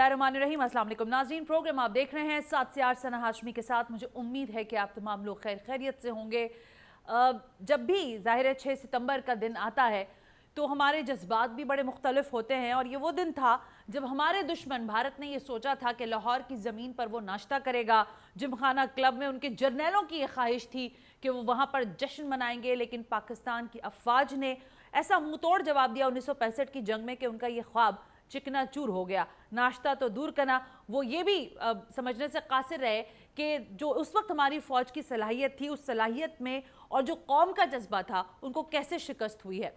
बिस्मिल्लाहिर्रहमानिर्रहीम। अस्सलाम वालेकुम नाज़रीन, प्रोग्राम आप देख रहे हैं 7 से 8 सना हाशमी के साथ। मुझे उम्मीद है कि आप तमाम लोग खैरियत से होंगे। जब भी ज़ाहिर है 6 सितंबर का दिन आता है तो हमारे जज्बात भी बड़े मुख्तलिफ होते हैं, और ये वो दिन था जब हमारे दुश्मन भारत ने ये सोचा था कि लाहौर की ज़मीन पर वो नाश्ता करेगा। जिमखाना क्लब में उनके जर्नैलों की ये ख्वाहिश थी कि वो वहाँ पर जश्न मनाएंगे, लेकिन पाकिस्तान की अफवाज ने ऐसा मुँह तोड़ जवाब दिया 1965 की जंग में कि उनका ये ख्वाब चिकनाचूर हो गया। नाश्ता तो दूर करना, वो ये भी समझने से कासिर रहे कि जो उस वक्त हमारी फ़ौज की सलाहियत थी, उस सलाहियत में और जो कौम का जज्बा था, उनको कैसे शिकस्त हुई है।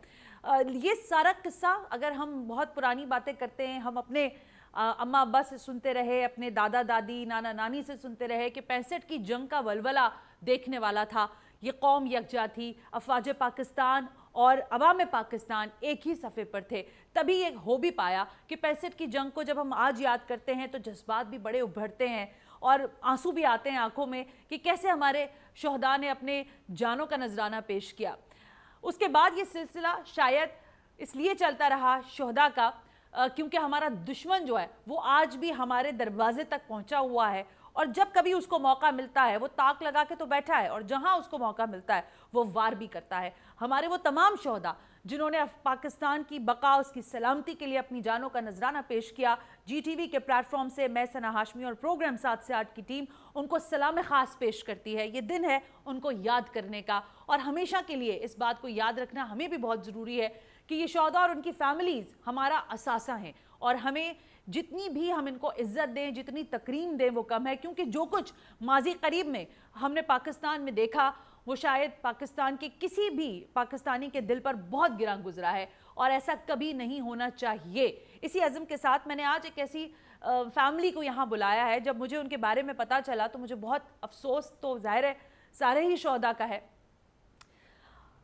ये सारा किस्सा, अगर हम बहुत पुरानी बातें करते हैं, हम अपने अम्मा अब्बा से सुनते रहे, अपने दादा दादी नाना नानी से सुनते रहे कि 65 की जंग का वलवला देखने वाला था। ये कौम यकजा थी, अफवाज पाकिस्तान और अवाम पाकिस्तान एक ही सफ़े पर थे। तभी ये हो भी पाया कि 65 की जंग को जब हम आज याद करते हैं तो जज्बात भी बड़े उभरते हैं और आंसू भी आते हैं आंखों में कि कैसे हमारे शहदा ने अपने जानों का नजराना पेश किया। उसके बाद ये सिलसिला शायद इसलिए चलता रहा शहदा का क्योंकि हमारा दुश्मन जो है वो आज भी हमारे दरवाजे तक पहुंचा हुआ है, और जब कभी उसको मौका मिलता है वो ताक लगा के तो बैठा है, और जहां उसको मौका मिलता है वो वार भी करता है। हमारे वो तमाम शहदा जिन्होंने पाकिस्तान की बका, उसकी सलामती के लिए अपनी जानों का नजराना पेश किया, GTV के प्लेटफॉर्म से मैं सना हाशमी और प्रोग्राम 7 से 8 की टीम उनको सलाम खास पेश करती है। ये दिन है उनको याद करने का, और हमेशा के लिए इस बात को याद रखना हमें भी बहुत ज़रूरी है कि ये शहदा और उनकी फैमिलीज़ हमारा असासा हैं, और हमें जितनी भी हम इनको इज्जत दें, जितनी तकरीम दें, वो कम है। क्योंकि जो कुछ माजी करीब में हमने पाकिस्तान में देखा वो शायद पाकिस्तान के किसी भी पाकिस्तानी के दिल पर बहुत गिरा गुजरा है, और ऐसा कभी नहीं होना चाहिए। इसी अज़म के साथ मैंने आज एक ऐसी फैमिली को यहाँ बुलाया है। जब मुझे उनके बारे में पता चला तो मुझे बहुत अफसोस तो ज़ाहिर है सारे ही शहदा का है,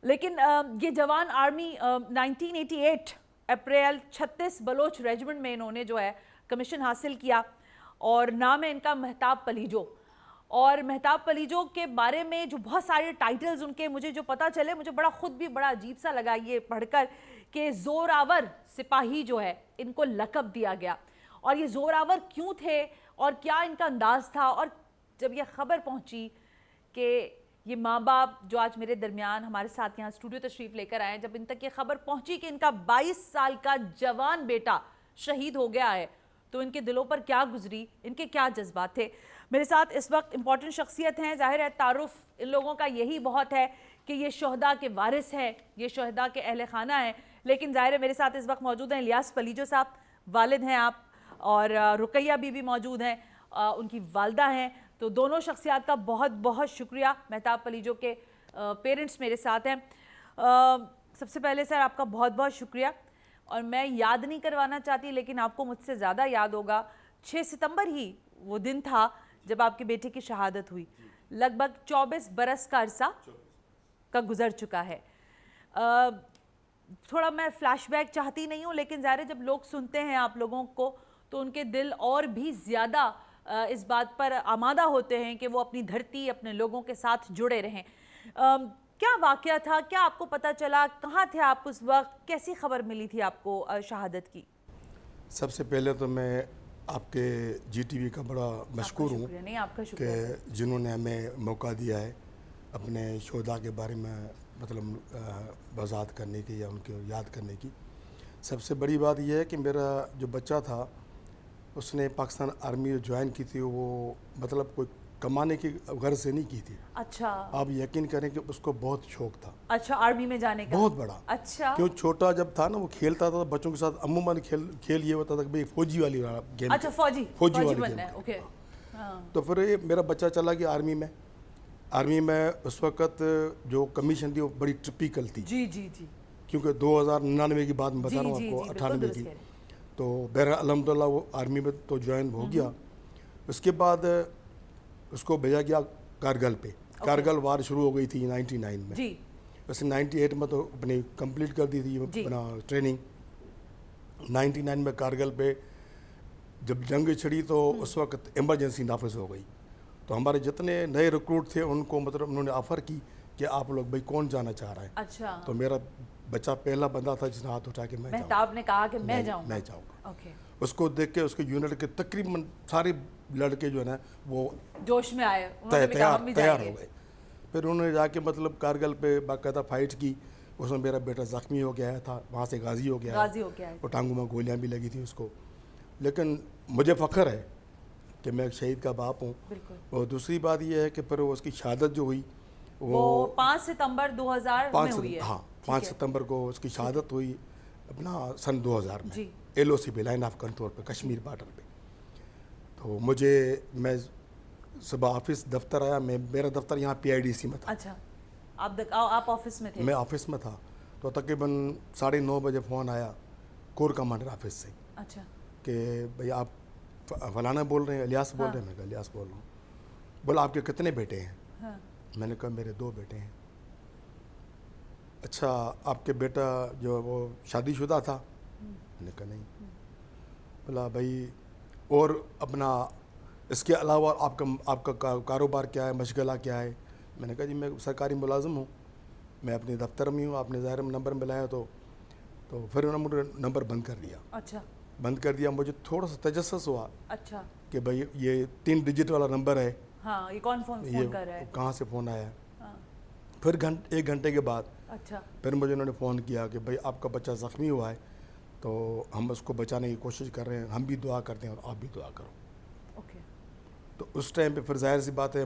लेकिन ये जवान आर्मी 1988 अप्रैल 36 बलोच रेजिमेंट में इन्होंने जो है कमीशन हासिल किया, और नाम है इनका महताब पलीजो। और महताब पलीजो के बारे में जो बहुत सारे टाइटल्स उनके मुझे जो पता चले, मुझे बड़ा खुद भी बड़ा अजीब सा लगा ये पढ़कर कि जोरावर सिपाही जो है इनको लक़ब दिया गया। और ये जोरावर क्यों थे और क्या इनका अंदाज़ था, और जब ये ख़बर पहुँची कि ये माँ बाप जो आज मेरे दरमियान हमारे साथ यहाँ स्टूडियो तशरीफ़ लेकर आए, जब इन तक ये खबर पहुँची कि इनका 22 साल का जवान बेटा शहीद हो गया है, तो इनके दिलों पर क्या गुजरी, इनके क्या जज्बात थे। मेरे साथ इस वक्त इम्पॉर्टेंट शख्सियत हैं। ज़ाहिर है तारुफ इन लोगों का यही बहुत है कि ये शहदा के वारिस हैं, ये शहदा के अहल खाना हैं, लेकिन ज़ाहिर है मेरे साथ इस वक्त मौजूद हैं इलियास पलीजो साहब, वालिद हैं आप, और रुकैया बीबी मौजूद हैं, उनकी वालदा हैं। तो दोनों शख्सियात का बहुत बहुत शुक्रिया। महताब पलीजो के पेरेंट्स मेरे साथ हैं। सबसे पहले सर आपका बहुत बहुत शुक्रिया, और मैं याद नहीं करवाना चाहती लेकिन आपको मुझसे ज़्यादा याद होगा, 6 सितंबर ही वो दिन था जब आपके बेटे की शहादत हुई। लगभग 24 बरस का अरसा का गुजर चुका है। थोड़ा मैं फ्लैशबैक चाहती नहीं हूँ, लेकिन ज़ाहिर है जब लोग सुनते हैं आप लोगों को तो उनके दिल और भी ज़्यादा इस बात पर आमादा होते हैं कि वो अपनी धरती, अपने लोगों के साथ जुड़े रहें। क्या वाक़या था, क्या आपको पता चला, कहाँ थे आप उस वक्त, कैसी खबर मिली थी आपको शहादत की? सबसे पहले तो मैं आपके GTV का बड़ा मशकूर हूँ कि जिन्होंने हमें मौका दिया है अपने शहदा के बारे में मतलब वज़ाहत करने की या उनको याद करने की। सबसे बड़ी बात यह है कि मेरा जो बच्चा था उसने पाकिस्तान आर्मी ज्वाइन की थी, वो मतलब कोई कमाने की गर्ज से नहीं की थी। अच्छा। आप यकीन करें कि उसको बहुत शौक था। अच्छा, आर्मी में जाने का? बहुत बड़ा। अच्छा। क्यों, छोटा जब था ना वो खेलता था बच्चों के साथ, अमूमन खेल ये होता था कि भाई फौजी वाली गेम। अच्छा, फौजी वाली गेम। ओके। तो फिर ये मेरा बच्चा चला गया आर्मी में। आर्मी में उस वक़्त जो कमीशन थी वो बड़ी टिपिकल थी। जी जी जी। क्योंकि 2099 की बात मैं बता रहा हूँ आपको, 98 की। तो बहरहाल अल्हम्दुलिल्लाह वो आर्मी में तो ज्वाइन हो गया। उसके बाद उसको भेजा गया कारगिल पे। कारगिल वार शुरू हो गई थी 99 में जी। वैसे 98 में तो अपनी कंप्लीट कर दी थी अपना ट्रेनिंग। 99 में कारगिल पे जब जंग छिड़ी तो उस वक्त इमरजेंसी नाफिज हो गई, तो हमारे जितने नए रिक्रूट थे उनको मतलब उन्होंने ऑफ़र की कि आप लोग भाई कौन जाना चाह रहा है। अच्छा। तो मेरा बच्चा पहला बंदा था जिसने हाथ उठा के मैं महताब ने कहा कि मैं जाऊंगा। मैं जाऊंगा। ओके। اس کو دیکھ کے اس کے یونٹ کے تقریباً سارے لڑکے جو ہے نا وہ جوش میں آئے, انہوں نے بھی کہا ہم بھی تیار جائیں ہو گے. گئے. پھر انہوں نے جا کے مطلب کارگل پہ باقاعدہ فائٹ کی. اس میں میرا بیٹا زخمی ہو گیا تھا, وہاں سے غازی ہو گیا, اور ٹانگوں میں گولیاں بھی لگی تھیں اس کو. لیکن مجھے فخر ہے کہ میں ایک شہید کا باپ ہوں. اور دوسری بات یہ ہے کہ پھر اس کی شہادت جو ہوئی وہ 5 ستمبر 2000 میں ہوئی ہے. ہاں 5 ستمبر کو اس کی شہادت ہوئی اپنا سن 2000 میں LOC پہ, لائن آف کنٹرول پہ, کشمیر بارڈر پہ. تو میں صبح آفس دفتر آیا. میرا دفتر یہاں PIDC میں تھا. اچھا, آپ آفس میں تھے؟ میں آفس میں تھا. تو تقریباً 9:30 بجے فون آیا کور کمانڈر آفس سے. اچھا, کہ بھئی آپ فلانا بول رہے ہیں, الیاس بول رہے ہیں؟ میں کہا الیاس بول رہا ہوں. بولا آپ کے کتنے بیٹے ہیں؟ میں نے کہا میرے 2 بیٹے ہیں. اچھا, آپ کے بیٹا جو وہ شادی شدہ تھا؟ میں نے کہا نہیں. بولا بھائی اور اپنا اس کے علاوہ آپ کا کاروبار کیا ہے, مشغلہ کیا ہے؟ میں نے کہا جی میں سرکاری ملازم ہوں, میں اپنے دفتر میں ہوں. آپ نے ظاہر نمبر ملایا تو پھر انہوں نے مجھے نمبر بند کر دیا. اچھا, بند کر دیا. مجھے تھوڑا سا تجسس ہوا. اچھا, کہ بھئی یہ 3 ڈیجٹ والا نمبر ہے. ہاں, یہ کون فون کر رہا ہے, کہاں سے فون آیا؟ پھر 1 گھنٹے کے بعد اچھا پھر مجھے انہوں نے فون کیا کہ بھئی آپ کا بچہ زخمی ہوا ہے, تو ہم اس کو بچانے کی کوشش کر رہے ہیں, ہم بھی دعا کرتے ہیں اور آپ بھی دعا کرو. اوکے. تو اس ٹائم پہ پھر ظاہر سی بات ہے,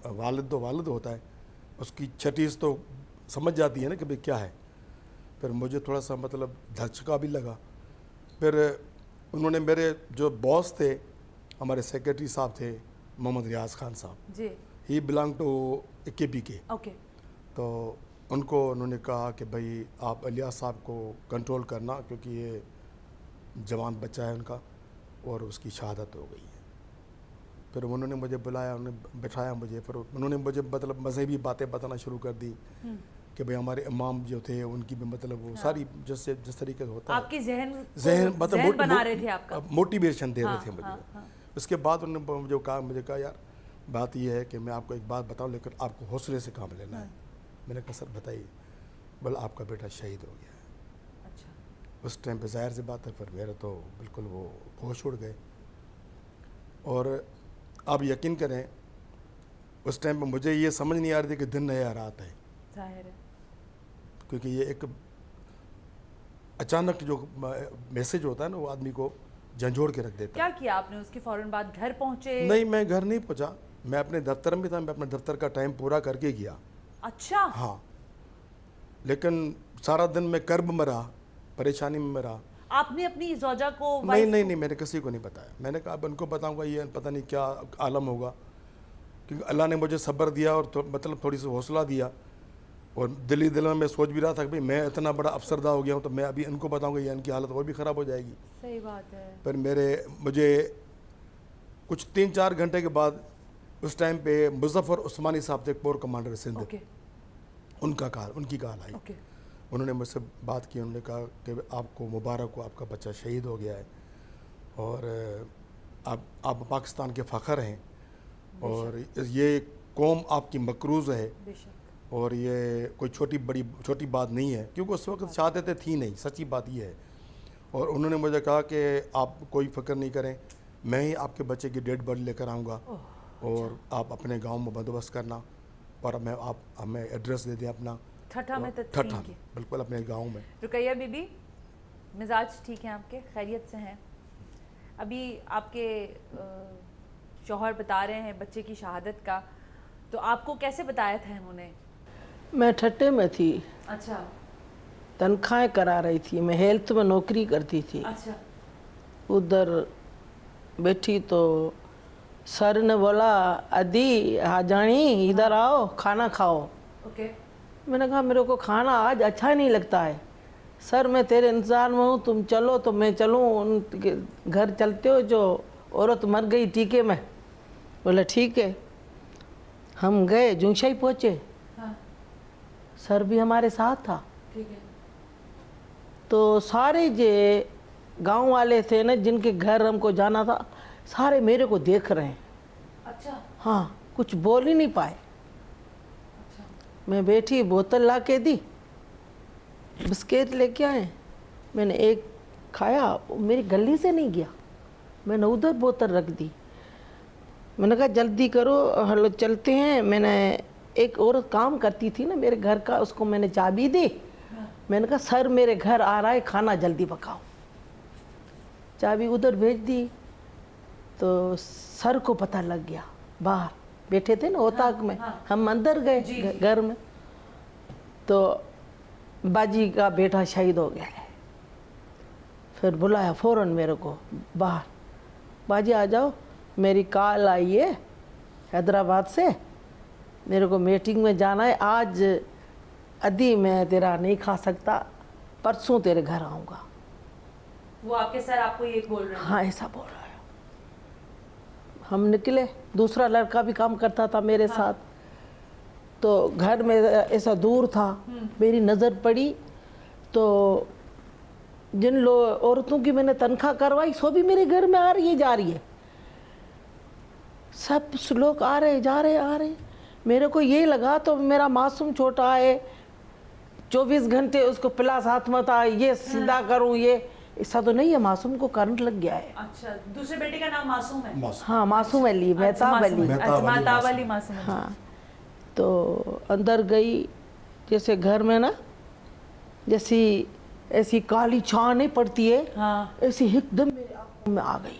والد تو والد ہوتا ہے, اس کی چھٹیز تو سمجھ جاتی ہے نا کہ بھئی کیا ہے. پھر مجھے تھوڑا سا مطلب دھچکا بھی لگا. پھر انہوں نے میرے جو باس تھے, ہمارے سیکریٹری صاحب تھے محمد ریاض خان صاحب, جی, ہی بلانگ ٹو KPK. اوکے. تو ان کو انہوں نے کہا کہ بھئی آپ الیاس صاحب کو کنٹرول کرنا, کیونکہ یہ جوان بچہ ہے ان کا اور اس کی شہادت ہو گئی ہے. پھر انہوں نے مجھے بلایا, انہوں نے بٹھایا مجھے. پھر انہوں نے مجھے مطلب مذہبی باتیں بتانا شروع کر دی کہ بھئی ہمارے امام جو تھے ان کی بھی مطلب وہ ساری جس طریقے سے ہوتا ہے آپ کی ذہن بنا رہے تھے, آپ کا موٹیویشن دے رہے تھے مجھے. اس کے بعد انہوں نے مجھے کہا یار بات یہ ہے کہ میں آپ کو ایک بات بتاؤں, لیکن آپ کو حوصلے سے کام لینا ہے. میں نے کہا سر بتائیے. بولا آپ کا بیٹا شہید ہو گیا ہے. اچھا. اس ٹائم پہ ظاہر سی بات ہے پھر میرے تو بالکل وہ ہوش اڑ گئے. اور آپ یقین کریں اس ٹائم پہ مجھے یہ سمجھ نہیں آ رہی تھی کہ دن ہے یا رات ہے. ظاہر ہے, کیونکہ یہ ایک اچانک جو میسج ہوتا ہے نا, وہ آدمی کو جھنجھوڑ کے رکھ دیتا ہے. کیا کیا آپ نے اس کے فوراً بعد؟ گھر پہنچے؟ نہیں, میں گھر نہیں پہنچا, میں اپنے دفتر میں تھا. میں اپنے دفتر کا ٹائم پورا کر کے گیا. اچھا. ہاں, لیکن سارا دن میں کرب میں رہا, پریشانی میں رہا. آپ نے اپنی زوجہ کو؟ نہیں, میں نے کسی کو نہیں بتایا. میں نے کہا اب ان کو بتاؤں گا یہ پتہ نہیں کیا عالم ہوگا. کیونکہ اللہ نے مجھے صبر دیا اور مطلب تھوڑی سی حوصلہ دیا. اور دل میں سوچ بھی رہا تھا کہ میں اتنا بڑا افسردہ ہو گیا ہوں, تو میں ابھی ان کو بتاؤں گا یہ ان کی حالت اور بھی خراب ہو جائے گی. صحیح بات ہے. پھر مجھے کچھ 3-4 گھنٹے کے بعد اس ٹائم پہ مظفر عثمانی صاحب تھے, کور کمانڈر سندھ, ان کی کال آئی. انہوں نے مجھ سے بات کی. انہوں نے کہا کہ آپ کو مبارک ہو, آپ کا بچہ شہید ہو گیا ہے, اور آپ پاکستان کے فخر ہیں, اور یہ قوم آپ کی مقروض ہے, اور یہ کوئی چھوٹی بات نہیں ہے. کیونکہ اس وقت شہادتیں تھیں نہیں, سچی بات یہ ہے. اور انہوں نے مجھے کہا کہ آپ کوئی فکر نہیں کریں, میں ہی آپ کے بچے کی ڈیڈ باڈی لے کر آؤں گا, اور آپ اپنے گاؤں میں بندوبست کرنا, اور آپ ہمیں ایڈریس دے دیں اپنا. ٹھٹھا میں ٹھٹھا بالکل اپنے گاؤں میں. رقیہ بی بی, مزاج ٹھیک ہیں آپ کے؟ خیریت سے ہیں؟ ابھی آپ کے شوہر بتا رہے ہیں بچے کی شہادت کا, تو آپ کو کیسے بتایا تھا انہوں نے؟ میں ٹھٹے میں تھی. اچھا. تنخواہیں کرا رہی تھی. میں ہیلتھ میں نوکری کرتی تھی. اچھا. ادھر بیٹھی تو سر نے بولا ادی حاجانی ادھر آؤ کھانا کھاؤ. اوکے. میں نے کہا میرے کو کھانا آج اچھا نہیں لگتا ہے. سر میں تیرے انتظار میں ہوں, تم چلو تو میں چلوں, ان کے گھر چلتے ہو جو عورت مر گئی ٹیکے میں. بولا ٹھیک ہے. ہم گئے, جنگشائی پہنچے. سر بھی ہمارے ساتھ تھا. تو سارے جو گاؤں والے تھے نا, جن کے گھر ہم کو جانا تھا, سارے میرے کو دیکھ رہے ہیں. اچھا. ہاں, کچھ بول ہی نہیں پائے. میں بیٹھی, بوتل لا کے دی, بسکٹ لے کے آئے. میں نے ایک کھایا, میری گلی سے نہیں گیا, میں نے ادھر بوتل رکھ دی. میں نے کہا جلدی کرو ہلو چلتے ہیں. میں نے ایک عورت کام کرتی تھی نا میرے گھر کا, اس کو میں نے چابی دی. میں نے کہا سر میرے گھر آ رہا ہے, کھانا جلدی پکاؤ. چابی ادھر بھیج دی تو سر کو پتہ لگ گیا. باہر بیٹھے تھے نا اوطاق میں, ہم اندر گئے گھر میں, تو باجی کا بیٹا شہید ہو گیا ہے. پھر بلایا فوراً میرے کو باہر, باجی آ جاؤ, میری کال آئی ہے حیدرآباد سے, میرے کو میٹنگ میں جانا ہے, آج ادھی میں تیرا نہیں کھا سکتا, پرسوں تیرے گھر آؤں گا. وہ آپ کے سر آپ کو یہ بول رہے ہیں؟ ہاں ایسا بول رہا ہے. ہم نکلے, دوسرا لڑکا بھی کام کرتا تھا میرے ساتھ, تو گھر میں ایسا دور تھا. میری نظر پڑی تو جن عورتوں کی میں نے تنخواہ کروائی سو بھی میرے گھر میں آ رہی ہے جا رہی ہے. سب لوگ آ رہے جا رہے آ رہے. میرے کو یہ لگا تو میرا معصوم چھوٹا ہے, 24 گھنٹے اس کو پلاس ہاتھ مت آئے, یہ سیدھا کروں, یہ ایسا تو نہیں ہے. معصوم کو کرنٹ لگ گیا ہے. اچھا, دوسرے بیٹے کا نام معصوم ہے؟ ہاں معصوم علی, مہتاب علی. مہتاب علی معصوم. ہاں, تو اندر گئی, جیسے گھر میں نا جیسی ایسی کالی چھاں نہیں پڑتی ہے, ایسی ایک دم میرے آنکھوں میں آ گئی.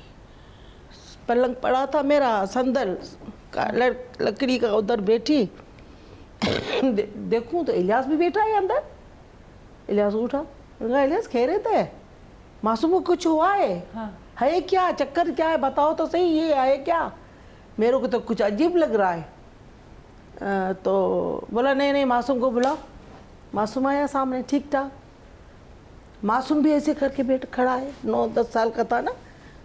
پلنگ پڑا تھا میرا سندل لکڑی کا, ادھر بیٹھی, دیکھوں تو الیاس بھی بیٹھا ہے اندر. الیاس اٹھا, الیاس خیریت ہے؟ معصوم کو کچھ ہوا ہے کیا, چکر کیا ہے, بتاؤ تو صحیح, یہ ہے کیا؟ میرے کو تو کچھ عجیب لگ رہا ہے. تو بولا نہیں نہیں معصوم کو بلاؤ. معصوم آیا سامنے ٹھیک ٹھاک. معصوم بھی ایسے کر کے بیٹھ کھڑا ہے, 9-10 سال کا تھا نا,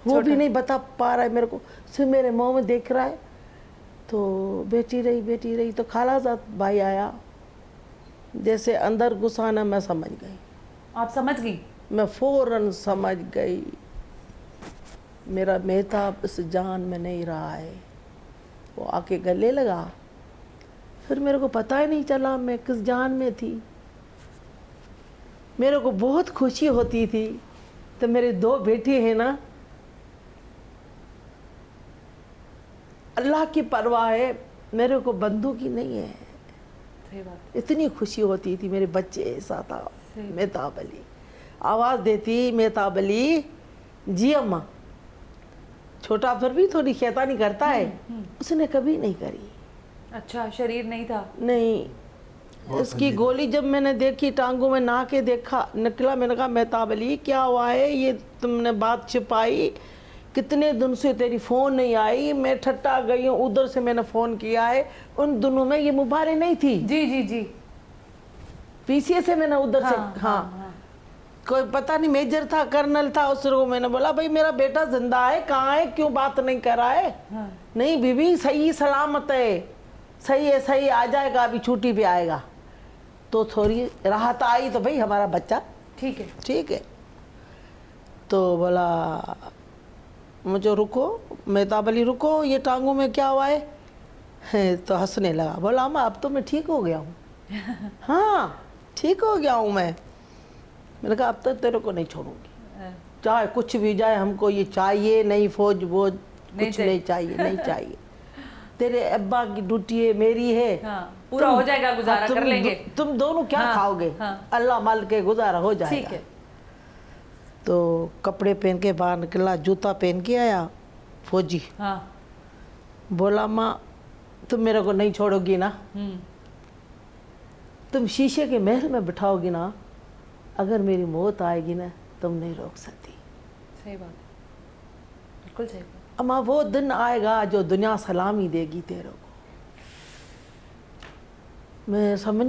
وہ بھی نہیں بتا پا رہا ہے میرے کو, صرف میرے منہ میں دیکھ رہا ہے. تو بیٹھی رہی تو خالازاد بھائی آیا, جیسے اندر گھسانا میں سمجھ گئی. آپ سمجھ گئی؟ میں فوراً سمجھ گئی میرا مہتاب اس جان میں نہیں رہا ہے. وہ آ کے گلے لگا, پھر میرے کو پتہ ہی نہیں چلا میں کس جان میں تھی. میرے کو بہت خوشی ہوتی تھی. تو میرے 2 بیٹے ہیں نا, اللہ کی پرواہ ہے, میرے کو بندوں کی نہیں ہے. صحیح بات. اتنی خوشی ہوتی تھی. میرے بچے ایسا تھا, مہتاب علی آواز دیتی, مہتاب علی جی اماں. چھوٹا پھر بھی تھوڑی شیطانی کرتا ہے, اس نے کبھی نہیں کری. اچھا, شریر نہیں تھا؟ نہیں. اس کی گولی جب میں نے دیکھی ٹانگوں میں نہ کے دیکھا نکلا, میں نے کہا مہتاب علی کیا ہوا ہے, یہ تم نے بات چھپائی, کتنے دن سے تیری فون نہیں آئی. میں ٹھٹا گئی ہوں, ادھر سے میں نے فون کیا ہے. ان دنوں میں یہ مبارک نہیں تھی. جی پی سی اے سے میں نے ادھر سے, ہاں کوئی پتہ نہیں میجر تھا کرنل تھا. اس کو میں نے بولا بھائی میرا بیٹا زندہ ہے, کہاں ہے, کیوں بات نہیں کر رہا ہے؟ نہیں بی بی صحیح سلامت ہے, صحیح ہے, صحیح آ جائے گا, ابھی چھوٹی بھی آئے گا. تو تھوڑی راحت آئی تو بھائی ہمارا بچہ ٹھیک ہے. تو بولا مجھے رکو مہتاب علی رکو, یہ ٹانگوں میں کیا ہوا ہے؟ تو ہنسنے لگا. بولا اماں اب تو میں ٹھیک ہو گیا ہوں. ہاں ٹھیک ہو گیا ہوں میں نے کہا اب تک تیرے کو نہیں چھوڑوں گی, چاہے کچھ بھی جائے. ہم کو یہ چاہیے نہیں, فوج وہ کچھ نہیں چاہیے, نہیں چاہیے. تیرے ابا کی ڈیوٹی ہے, میری ہے, پورا ہو جائے گا, گزارا کر لیں گے. تم دونوں کیا کھاؤ گے, اللہ مال کے گزارا ہو جائے گا. تو کپڑے پہن کے باہر نکلا, جوتا پہن کے آیا فوجی. بولا ماں تم میرے کو نہیں چھوڑو گی نا, تم شیشے کے محل میں بٹھاؤ گی نا, اگر میری موت آئے گی نا تم نہیں روک سکتی. صحیح بات ہے, بالکل صحیح بات. اما وہ دن آئے گا جو دنیا سلامی دے گی تیرے کو. میں سمجھ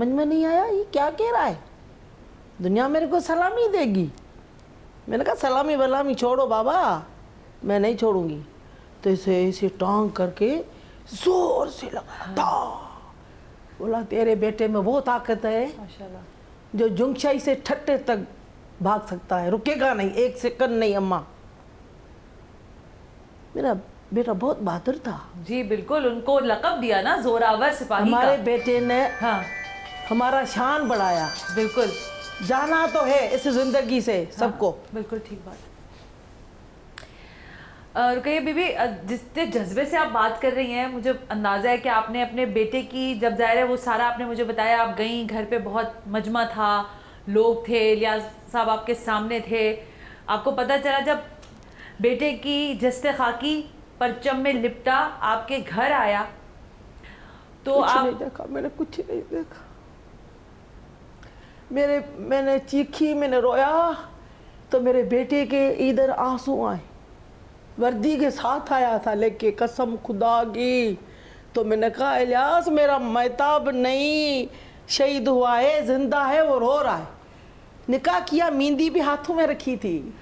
میں نہیں آیا یہ کیا کہہ رہا ہے, دنیا میرے کو سلامی دے گی. میں نے کہا سلامی ولامی چھوڑو بابا, میں نہیں چھوڑوں گی. تو اسے ٹانگ کر کے زور سے لگا. بولا تیرے بیٹے میں وہ طاقت ہے جو جنگشائی سے ٹھٹے تک بھاگ سکتا ہے, رکے گا نہیں, 1 سیکنڈ نہیں. اماں میرا بیٹا بہت بہادر تھا. جی بالکل, ان کو لقب دیا نا زوراور سپاہی کا. ہمارے بیٹے نے ہمارا شان بڑھایا. بالکل. जाना तो है इस ज़िंदगी से सबको। बिल्कुल ठीक बात। रुकैया बीबी, जितने जज्बे से आप बात कर रही हैं, मुझे अंदाज़ा है कि आपने अपने बेटे की, जब ज़ाहिर है वो सारा आपने मुझे बताया, आप गई, घर पे बहुत मजमा था, लोग थे, इलियास साहब आपके सामने थे, आपको पता चला जब बेटे की जस्ते खाकी परचम में लिपटा आपके घर आया तो कुछ आप नहीं देखा, मैंने कुछ नहीं देखा। मैंने चीखी, मैंने रोया तो मेरे बेटे के इधर आंसू आए। वर्दी के साथ आया था लेके, कसम खुदा की। तो मैंने कहा इलियास मेरा महताब नहीं शहीद हुआ है, जिंदा है, वो रो रहा है। निकाह किया, मेहंदी भी हाथों में रखी थी,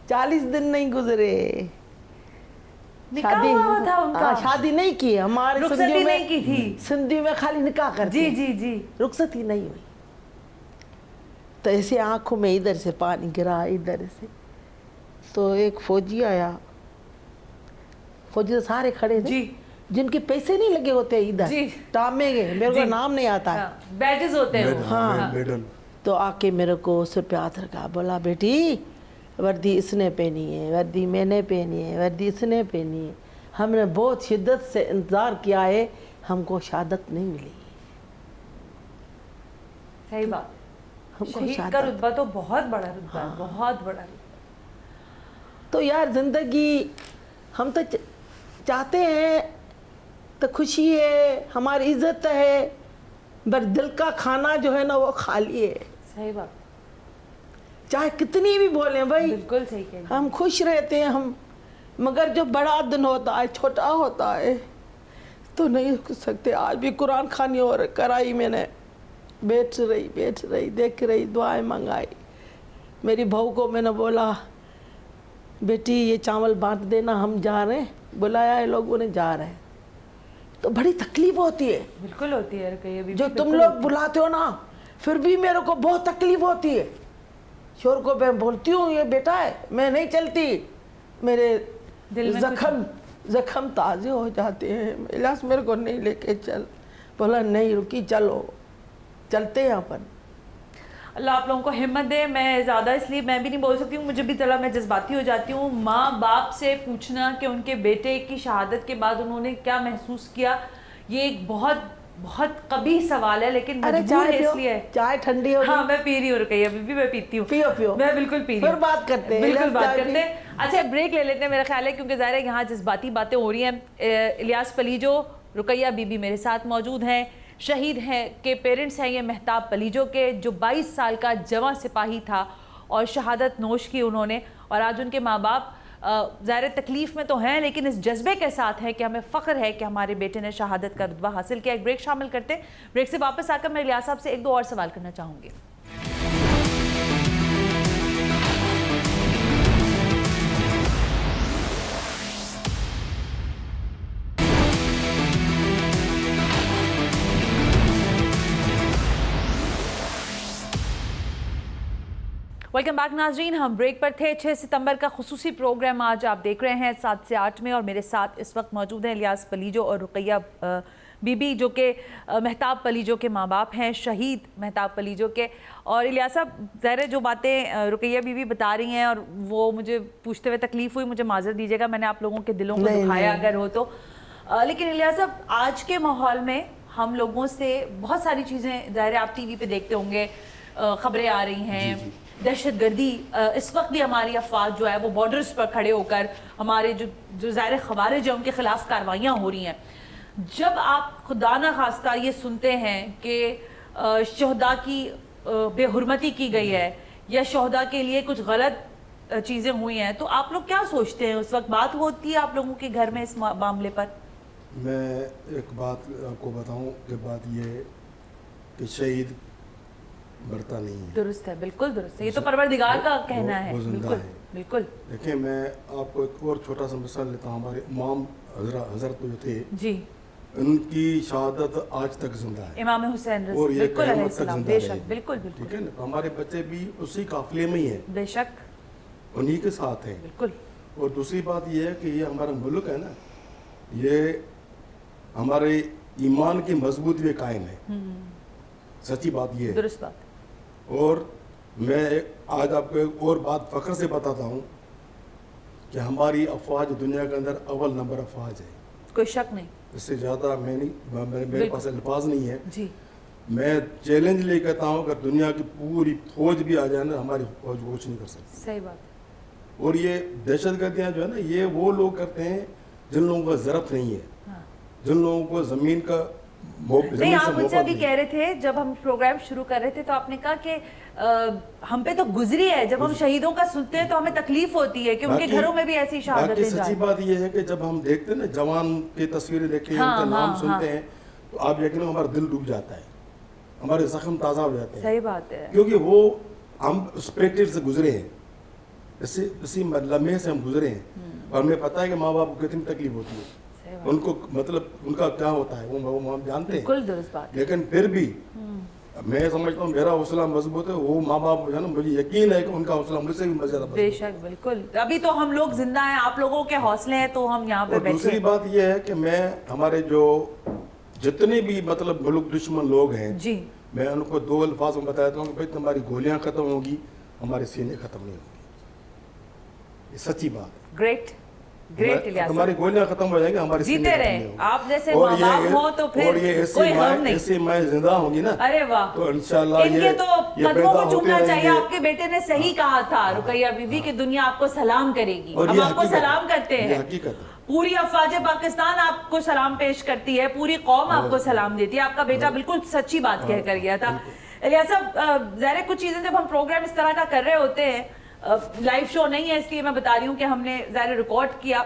40 दिन नहीं गुजरे। निकाह हुआ था उनका? शादी नहीं की हमारे रुखसती सिंधी में, नहीं की थी। सिंधी में खाली निकाह करते जी हैं। जी जी। रुखसती नहीं हुई। तो ऐसे आंखों में इधर से पानी गिरा, इधर से। तो एक फौजी आया, फौजी तो सारे खड़े थे जी। जिनके पैसे नहीं लगे होते इधर, जी। टामे गए, मेरे को नाम नहीं आता है। बैजेस होते हैं वो। हाँ। मेडल। तो आके मेरे को सिर पे हाथ रखा, बोला बेटी वर्दी इसने पहनी है, वर्दी मैंने पहनी है, वर्दी इसने पहनी है, हमने बहुत शिद्दत से इंतज़ार किया है, हमको शहादत नहीं मिली। सही बात। हमको शहीद का शहादत। रुतबा तो बहुत बड़ा रुतबा है, बहुत बड़ा रुतबा। तो यार ज़िंदगी हम तो चाहते हैं तो खुशी है, हमारी इज्जत है, पर दिल का खाना जो है ना वो खाली है। सही बात। चाहे कितनी भी बोलें भाई, बिल्कुल सही कह रही हैं। हम खुश रहते हैं हम, मगर जो बड़ा दिन होता है, छोटा होता है तो नहीं कर सकते। आज भी कुरान खानी और कराई मैंने, बैठ रही देख रही, दुआएं मंगाई। मेरी बहू को मैंने बोला बेटी ये चावल बांट देना, हम जा रहे हैं, बुलाया है लोगों ने, जा रहे हैं। तो बड़ी तकलीफ होती है। बिल्कुल होती है रुकैया बीबी, जो तुम बिल्कुल लोग होती बुलाते हो ना, फिर भी मेरे को बहुत तकलीफ होती है। शोर को मैं बोलती हूँ ये बेटा है, मैं नहीं चलती, मेरे दिल में जख्म ताज़े हो जाते हैं। इलाज मेरे को नहीं लेके चल, बोला नहीं रुकी, चलो चलते हैं अपन। अल्लाह आप लोगों को हिम्मत दे। मैं ज़्यादा इसलिए मैं भी नहीं बोल सकती हूँ, मुझे भी चला मैं जज्बाती हो जाती हूँ। माँ बाप से पूछना कि उनके बेटे की शहादत के बाद उन्होंने क्या महसूस किया, ये एक बहुत बहुत कबीह सवाल है, लेकिन मजबूर है इसलिए। चाय ठंडी हो। हाँ मैं पी रही हूँ रुकैया बीबी, मैं पीती हूँ। पियो मैं बिल्कुल पी रही हूँ। फिर बात करते हैं, बिल्कुल बात करते हैं। अच्छा ब्रेक ले लेते हैं मेरा ख्याल है, क्योंकि ज़ाहिर है यहाँ जज्बाती बातें हो रही हैं। इलियास पलीजो, रुकैया बीबी मेरे साथ मौजूद हैं, शहीद हैं के पेरेंट्स हैं ये महताब पलीजो के, जो 22 साल का जवां सिपाही था और शहादत नोश की उन्होंने। और आज उनके माँ बाप ज़ाहिर तकलीफ़ में तो हैं, लेकिन इस जज्बे के साथ है कि हमें फ़ख्र है कि हमारे बेटे ने शहादत का रुतबा हासिल किया। एक ब्रेक शामिल करते, ब्रेक से वापस आकर मैं इलियास साहब से एक दो और सवाल करना चाहूँगी। वेलकम बैक नाजरीन, हम ब्रेक पर थे। 6 सितंबर का खुसूसी प्रोग्राम आज आप देख रहे हैं 7 से 8 में, और मेरे साथ इस वक्त मौजूद हैं इलियास पलीजो और रुकैया बीबी, जो कि महताब पलीजो के माँ बाप हैं, शहीद महताब पलीजो के। और इलियास साहब, ज़ाहिर जो बातें रुकैया बीबी बता रही हैं और वो मुझे पूछते हुए तकलीफ़ हुई, मुझे माज़रत दीजिएगा, मैंने आप लोगों के दिलों को दुखाया अगर हो तो। लेकिन इलियास साहब, आज के माहौल में हम लोगों से बहुत सारी चीज़ें, ज़ाहिर आप टीवी पे देखते होंगे, ख़बरें आ रही हैं, दहशत गर्दी, इस वक्त भी हमारी अफवाज जो है वो बॉर्डर्स पर खड़े होकर हमारे जो ज़ाहिर ख़वारिज हैं उनके ख़िलाफ़ कार्रवाइयाँ हो रही हैं। जब आप खुदा न खास्ता ये सुनते हैं कि शहदा की बेहुरमती की गई है या शहदा के लिए कुछ गलत चीज़ें हुई हैं, तो आप लोग क्या सोचते हैं? उस वक्त बात होती है आप लोगों के घर में इस मामले पर? मैं एक बात आपको बताऊं कि बात ये कि शहीद मरता नहीं है। दुरुस्त है, बिल्कुल दुरुस्त है, ये तो परवरदिगार का कहना है। वो जिंदा बिल्कुल है। बिल्कुल। देखिए, मैं आपको एक और छोटा सा मिसाल लेता हूँ। हमारे इमाम हजरत जो थे जी, उनकी शहादत आज तक जिंदा है, इमाम हुसैन और ये बिल्कुल क़यामत तक अलैहिस्सलाम, जिंदा बेशक, रहेगी। बिल्कुल बिल्कुल, ठीक है ना? हमारे बच्चे भी उसी काफिले में ही हैं, बेशक, उन्हीं के साथ हैं। बिल्कुल। और दूसरी बात ये है कि ये हमारा मुल्क है ना, ये हमारे ईमान की मजबूती पे कायम है। सच्ची बात ये है। दुरुस्त बात। और میں آج آپ کو ایک اور بات فخر سے بتاتا ہوں کہ ہماری افواج دنیا کے اندر اول نمبر افواج ہے, کوئی شک نہیں. اس سے زیادہ میرے پاس الفاظ نہیں ہے. جی میں چیلنج لے کہتا ہوں کہ دنیا کی پوری فوج بھی آ جائے نا, ہماری فوج کچھ نہیں کر سکتی. صحیح بات. اور یہ دہشت گردیاں جو ہے نا, یہ وہ لوگ کرتے ہیں جن لوگوں کا ضرورت نہیں ہے, جن لوگوں کو زمین کا نہیں. آپ مجھ سے ابھی کہہ رہے تھے جب ہم پروگرام شروع کر رہے تھے تو آپ نے کہا کہ ہم پہ تو گزری ہے, جب ہم شہیدوں کا سنتے ہیں تو ہمیں تکلیف ہوتی ہے کہ ان کے گھروں میں بھی ایسی شہادتیں جائیں. سچی بات یہ ہے کہ جب ہم دیکھتے ہیں نا جوان کی تصویریں دیکھتے ہیں, ان کا نام سنتے ہیں, تو آپ یقیناً ہمارا دل ڈوب جاتا ہے, ہمارے زخم تازہ ہو جاتے ہیں. صحیح بات ہے. کیونکہ وہ ہم اس پیکٹر سے گزرے ہیں, اسی لمحے سے ہم گزرے ہیں, اور ہمیں پتہ ہے کہ ماں باپ کو کتنی تکلیف ہوتی ہے, ان کو مطلب ان کا کیا ہوتا ہے وہ ہم جانتے ہیں. بالکل درست بات. لیکن پھر بھی میں سمجھتا ہوں میرا حوصلہ مضبوط ہے, وہ ماں باپ جو ہے نا, مجھے یقین ہے کہ ان کا حوصلہ مجھ سے بھی زیادہ مضبوط ہے. بے شک بالکل. ابھی تو ہم لوگ زندہ ہیں, آپ لوگوں کے حوصلے ہیں تو ہم یہاں پہ بیٹھے. دوسری بات یہ ہے کہ میں ہمارے جو جتنے بھی مطلب ملک دشمن لوگ ہیں, جی میں ان کو 2 الفاظ میں بتاتا ہوں کہ بھائی تمہاری گولیاں ختم ہوگی, ہمارے سینے ختم نہیں ہوں گے. یہ سچی بات ہے. Great great Ilyas. ہماری گولیاں ختم ہو جائیں گے, ہمارے سینے جیتے رہیں. آپ جیسے ماں باپ ہوں تو پھر کوئی غم نہیں. ایسی ماں زندہ ہوں گی نا, ارے واہ, تو انشاءاللہ ان کے تو قدموں کو چومنا چاہیے. آپ کے بیٹے نے صحیح کہا تھا رقیہ بی بی کہ دنیا آپ کو سلام کرے گی. ہم آپ کو سلام کرتے ہیں, پوری افواج پاکستان آپ کو سلام پیش کرتی ہے, پوری قوم آپ کو سلام دیتی ہے. آپ کا بیٹا بالکل سچی بات کہہ کر گیا تھا. الیاس صاحب, ظاہر کچھ چیزیں جب ہم پروگرام اس طرح کا کر رہے ہوتے ہیں, لائیو شو نہیں ہے اس لیے میں بتا رہی ہوں کہ ہم نے ظاہر ریکارڈ کیا,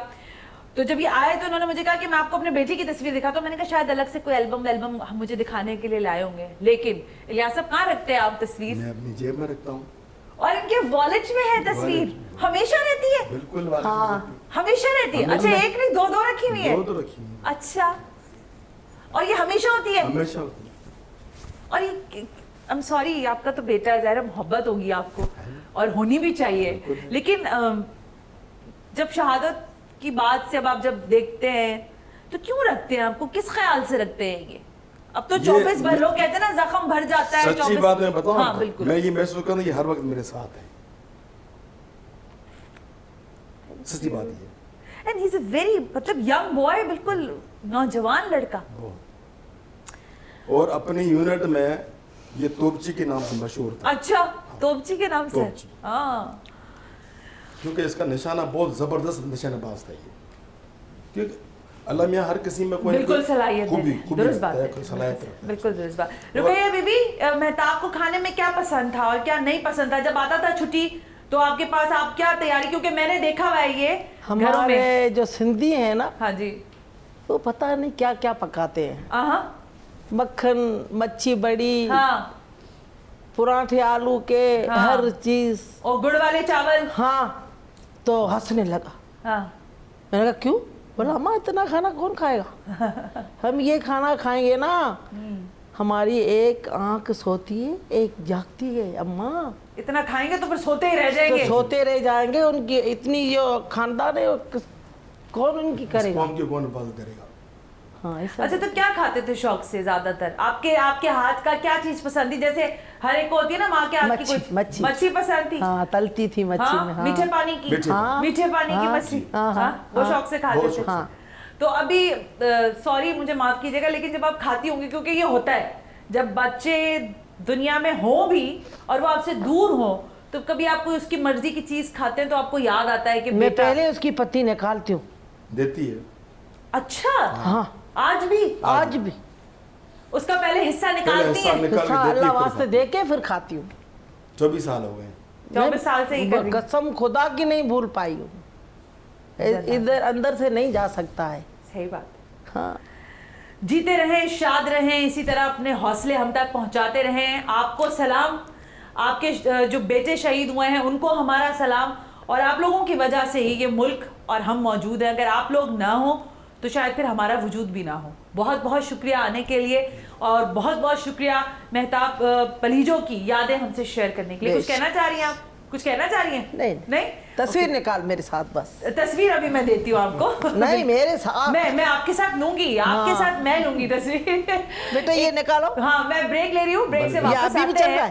تو جب یہ آئے تو انہوں نے مجھے کہا کہ میں آپ کو اپنے بیٹی کی تصویر دکھاتا ہوں. میں نے کہا شاید الگ سے کوئی البم مجھے دکھانے کے لیے لائے ہوں گے, لیکن الیاس صاحب کہاں رکھتے ہیں آپ تصویر؟ میں اپنی جیب میں رکھتا ہوں. اور ان کے والٹ میں ہے تصویر, ہمیشہ رہتی ہے؟ بالکل ہمیشہ رہتی ہے. اچھا, ایک نہیں 2 رکھی ہوئی ہے؟ 2 رکھی ہوئی. اچھا, اور یہ ہمیشہ ہوتی ہے؟ ہمیشہ ہوتی ہے. اور یہ I'm sorry, آپ کا تو بیٹا ہے, ظاہر محبت ہوگی آپ کو اور ہونی بھی چاہیے, لیکن جب شہادت کی بات سے اب جب دیکھتے ہیں تو کیوں رکھتے ہیں آپ کو, کس خیال سے رکھتے ہیں یہ؟ اب تو 24 بھر لوگ کہتے ہیں نا زخم بھر جاتا ہے. سچی بات میں بتاؤں, ہاں بالکل, میں یہ محسوس کرتا ہوں کہ ہر وقت میرے ساتھ ہے. سچی بات یہ. And he's a very مطلب young boy, بالکل نوجوان لڑکا. اور اپنی یونٹ میں یہ توپچی کے نام سے مشہور تھا. اچھا, توپچی کے نام سے. ہاں, کیونکہ اس کا نشانہ بہت زبردست نشانہ باز تھا یہ, کیونکہ اللہ میاں ہر کسی میں کوئی بالکل صلاحیت ہے. درست بات ہے, بالکل درست بات. رقیہ بی بی, مہتاب کو کھانے میں کیا پسند تھا اور کیا نہیں پسند تھا؟ جب آتا تھا چھٹی تو آپ کے پاس آپ کیا تیاری, کیونکہ میں نے دیکھا ہوا ہے یہ ہمارے جو سندھی ہیں نا, ہاں جی, وہ پتہ نہیں کیا کیا پکاتے ہیں. ہاں, مکھن, مچھی بڑی, ہاں, پراٹھے آلو کے, ہر چیز, اور گڑ والے چاول. ہاں, تو ہنسنے لگا. ہاں, میں نے کہا کیوں؟ بولا اماں اتنا کھانا کون کھائے گا, ہم یہ کھانا کھائیں گے نا, ہماری ایک آنکھ سوتی ہے ایک جاگتی ہے. اماں اتنا کھائیں گے تو پھر سوتے ہی رہ جائیں گے. سوتے رہ جائیں گے. ان کی اتنی جو خاندان ہے کون ان کی کرے گا, کون حفاظت کرے گا. ہاں. اچھا, تو کیا کھاتے تھے شوق سے زیادہ تر؟ آپ کے ہاتھ کا کیا چیز پسند تھی؟ جیسے ہر ایک کو ہوتی ہے نا ماں کے ہاتھ کی کوئی مچھی پسند تھی. ہاں, تلتی تھی مچھی میں. میٹھے پانی کی, میٹھے پانی کی مچھی, وہ شوق سے کھاتے تھے. تو ابھی سوری مجھے معاف کیجیے گا, لیکن جب آپ کھاتی ہوں گی, کیونکہ یہ ہوتا ہے جب بچے دنیا میں ہوں بھی اور وہ آپ سے دور ہوں, تو کبھی آپ کو اس کی مرضی کی چیز کھاتے ہیں تو آپ کو یاد آتا ہے کہ میں پہلے اس کی پتی نکالتی ہوں. دیتی ہے. اچھا, ہاں, آج بھی اس کا پہلے حصہ نکالتی ہیں؟ اللہ واسطے دے کے پھر کھاتی ہوں. 24 سال ہو گئے. 24 سال سے ہی کر رہی ہوں. قسم خدا کی نہیں بھول پائی ہوں, ادھر اندر سے نہیں جا سکتا ہے. صحیح بات. ہاں, جیتے رہیں, شاد رہیں, اسی طرح اپنے حوصلے ہم تک پہنچاتے رہیں. آپ کو سلام, آپ کے جو بیٹے شہید ہوئے ہیں ان کو ہمارا سلام, اور آپ لوگوں کی وجہ سے ہی یہ ملک اور ہم موجود ہیں. اگر آپ لوگ نہ ہوں تو شاید پھر ہمارا وجود بھی نہ ہو. بہت بہت شکریہ آنے کے لیے, اور بہت بہت شکریہ مہتاب پلیجو کی یادیں ہم سے شیئر کرنے کے لیے. کچھ کہنا چاہ رہی ہیں آپ؟ کچھ کہنا چاہ رہی ہیں؟ نہیں, تصویر نکال میرے ساتھ. بس تصویر ابھی میں دیتی ہوں آپ کو. نہیں, میرے ساتھ میں آپ کے ساتھ لوں گی, آپ کے ساتھ میں لوں گی تصویر. بیٹا یہ نکالو. ہاں, میں بریک لے رہی ہوں, بریک سے واپس آتے ہیں.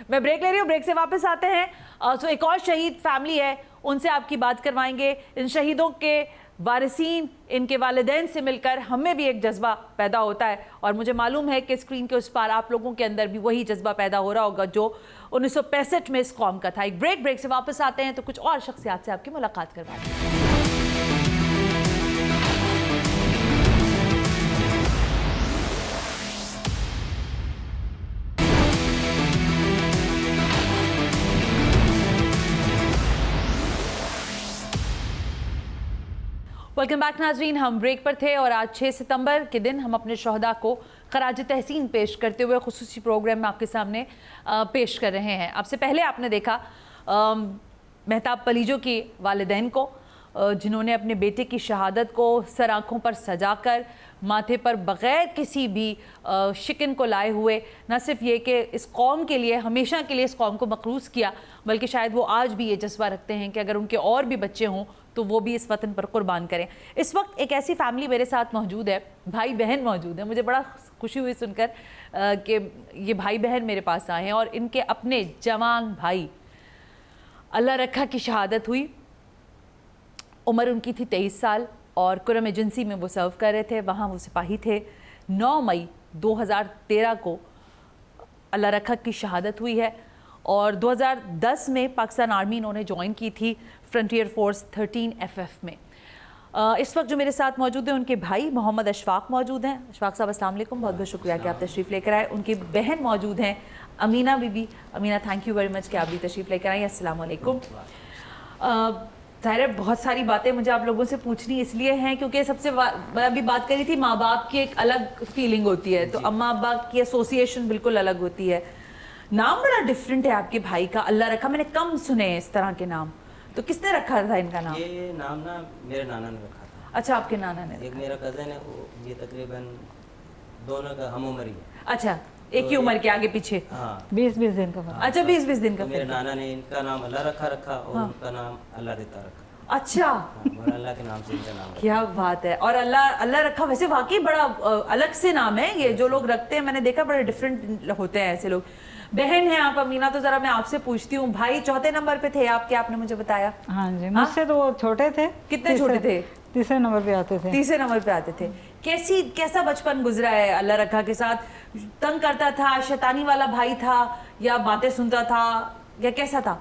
मैं ब्रेक ले रही हूँ, ब्रेक से वापस आते हैं। सो एक और शहीद फैमिली है, उनसे आपकी बात करवाएंगे। इन शहीदों के वारिसीन, इनके वालिदैन से मिलकर हमें भी एक जज्बा पैदा होता है, और मुझे मालूम है कि स्क्रीन के उस पार आप लोगों के अंदर भी वही जज्बा पैदा हो रहा होगा जो 1965 में इस कौम का था। एक ब्रेक से वापस आते हैं तो कुछ और शख्सियात से आपकी मुलाकात करवाएंगे। वेलकम बैक नाजरीन, हम ब्रेक पर थे और आज 6 सितंबर के दिन हम अपने शहदा को खराज तहसीन पेश करते हुए खुसूसी प्रोग्राम में आपके सामने पेश कर रहे हैं। आपसे पहले आपने देखा महताब पलीजो के वालिदैन को, जिन्होंने अपने बेटे की शहादत को सर आँखों पर सजाकर माथे पर बग़ैर किसी भी शिकन को लाए हुए न सिर्फ ये कि इस कौम के लिए, हमेशा के लिए इस कौम को मक़रूज़ किया, बल्कि शायद वो आज भी ये जज्बा रखते हैं कि अगर उनके और भी बच्चे हों तो वो भी इस वतन पर कुर्बान करें। इस वक्त एक ऐसी फैमिली मेरे साथ मौजूद है, भाई बहन मौजूद है। मुझे बड़ा खुशी हुई सुनकर कि ये भाई बहन मेरे पास आए हैं और इनके अपने जवान भाई अल्लाह रखा की शहादत हुई। उम्र उनकी थी 23 साल और कुरम एजेंसी में वो सर्व कर रहे थे, वहाँ वो सिपाही थे। 9 मई 2013 को अल्लाह रखा की शहादत हुई है और 2010 में पाकिस्तान आर्मी इन्होंने ज्वाइन की थी फ्रंटियर फोर्स 13 FF में। इस वक्त जो मेरे साथ मौजूद हैं उनके भाई मोहम्मद अशफाक मौजूद हैं। अशफाक साहब अस्सलाम वालेकुम, बहुत बहुत शुक्रिया कि आप तशरीफ़ लेकर आए। उनकी बहन मौजूद हैं Amina Bibi. Amina, thank you very much कि आप भी तशरीफ़ लेकर आई। अस्सलाम वालेकुम। ज़ाहिर है बहुत सारी बातें मुझे आप लोगों से पूछनी इसलिए हैं क्योंकि सबसे अभी बात करी थी, माँ बाप की एक अलग फीलिंग होती है, तो अम्मा अब्बा की एसोसिएशन बिल्कुल अलग होती है। नाम बड़ा डिफरेंट है आपके भाई का, अल्लाह रखा। मैंने कम सुने इस तरह के नाम, तो किसने रखा था इनका नाम? ये नाम ना मेरे नाना ने रखा था। अच्छा, आपके नाना ने? एक मेरा कज़न है, वो ये तकरीबन दोनों का हम उम्र ही है। अच्छा, एक ही उम्र के आगे पीछे? हाँ, 20-20 दिन का। अच्छा, 20-20 दिन का। तो मेरे नाना ने इनका नाम अल्लाह रखा और उनका नाम अल्लाह देता रखा। अच्छा, और अल्लाह के नाम से इनका नाम रखा। क्या बात है। और अल्लाह रखा वैसे वाकई बड़ा अलग से नाम है ये, जो लोग रखते हैं मैंने देखा बड़े डिफरेंट होते हैं ऐसे लोग। बहन है आप अमीना, तो जरा मैं आपसे पूछती हूँ, भाई चौथे नंबर पे थे आपके, आपने मुझे बताया? हाँ जी, मुझसे तो वो छोटे थे। कितने छोटे थे? तीसरे नंबर पे आते थे। तीसरे नंबर पे आते थे। कैसा बचपन गुजरा है अल्लाह रखा के साथ? तंग करता था, शैतानी वाला भाई था या बातें सुनता था या कैसा था?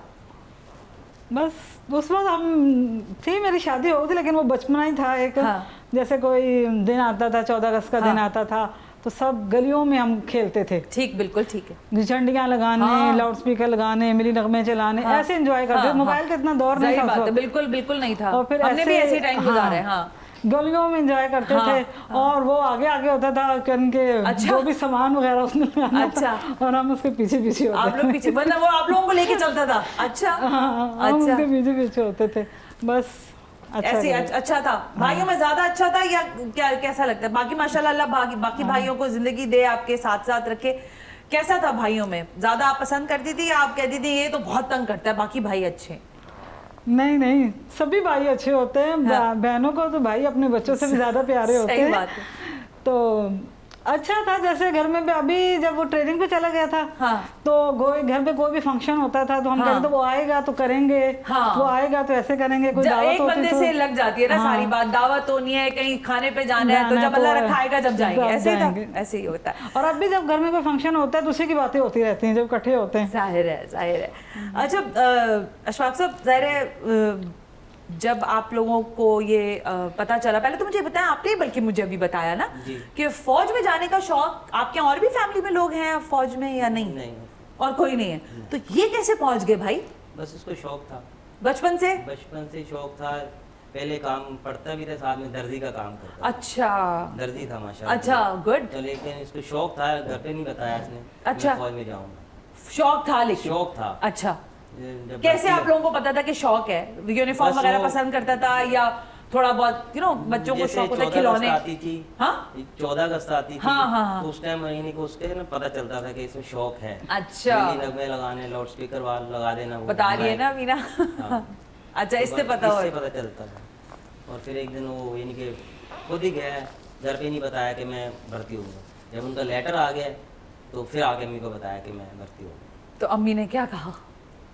बस उस वक्त हम थी, मेरी शादी हो गई थी, लेकिन वो बचपना ही था एक। हाँ। जैसे कोई दिन आता था, 14 अगस्त का दिन आता था, तो सब गलियों में हम खेलते थे। ठीक, बिल्कुल ठीक है। झंडियाँ लगाने, लाउड स्पीकर लगाने, मिली नगमे चलाने, ऐसे एंजॉय करते थे। मोबाइल का इतना दौर नहीं था, बिल्कुल बिल्कुल नहीं था। और फिर हमने भी ऐसे टाइम गुजारे। हाँ, गलियों में एंजॉय करते थे। और वो आगे आगे होता था कि उनके जो भी सामान वगैरह उसने लाना था, और हम उसके पीछे पीछे होते आप लोग पीछे, मतलब वो आप लोगों को लेके चलता था? अच्छा, हम उसके पीछे पीछे होते थे बस। ऐसे अच्छा था। भाइयों में ज्यादा अच्छा था या क्या, कैसा लगता है? बाकी माशाल्लाह अल्लाह बाकी भाइयों को जिंदगी दे, आपके साथ साथ रखे। कैसा था भाइयों में? ज्यादा आप पसंद करती थी या आप कहती थी ये तो बहुत तंग करता है, बाकी भाई अच्छे? नहीं, सभी भाई अच्छे होते हैं। हाँ। बहनों को तो भाई अपने बच्चों से भी ज्यादा प्यारे होते हैं। सही बात है। तो अच्छा था। जैसे घर में अभी जब वो ट्रेनिंग पे चला गया था, हाँ। तो घर पे कोई भी फंक्शन होता था तो हम कहते तो वो आएगा तो करेंगे, हाँ। वो आएगा तो ऐसे करेंगे। कोई दावत एक बंदे से लग जाती है ना सारी बात, दावत होनी है, कहीं खाने पे जाना है, तो जब अल्लाह रखाएगा जब जाएंगे, ऐसे ही होता है। और अब भी जब घर में कोई फंक्शन होता है तो उसी की बातें होती रहती हैं जब इकट्ठे होते हैं। जाहिर है। अच्छा अशफाक साहब, जाहिर है जब आप लोगों को ये पता चला, पहले तो मुझे बताया आपने, बल्कि मुझे अभी बताया ना कि फौज में जाने का शौक आपके, और भी फैमिली में लोग हैं फौज में या नहीं? नहीं, और कोई नहीं है। तो ये कैसे पहुंच गए भाई? बस इसको शौक था बचपन से? बचपन से शौक था। पहले काम पढ़ता भी था, साथ में दर्जी का काम करता। अच्छा, दर्जी था माशाल्लाह। अच्छा, गुड। तो लेकिन इसको शौक था, घर पे नहीं बताया इसने। अच्छा, फौज में जाऊंगा। शौक था? लेकिन शौक था। अच्छा, कैसे आप लोगों को पता था कि शौक है? यूनिफॉर्म वगैरह पसंद करता था या थोड़ा बहुत बच्चों को शौक होता है खिलौने? आती थी, हाँ? 14 अगस्त आती थी, हाँ। तो उस टाइम महीने को उसके ना पता चलता था कि इसमें शौक है। अच्छा, नगमे लगाने, लाउड स्पीकर लगा देना, बता रही है ना मीना? अच्छा, इससे पता चलता था। और फिर एक दिन वो यानी कि खुद ही गया, घर पे नहीं बताया कि मैं भर्ती हूँ। जब उनका लेटर आ गया तो फिर आके मेरे को बताया कि मैं भर्ती हूँ। तो अम्मी ने क्या कहा?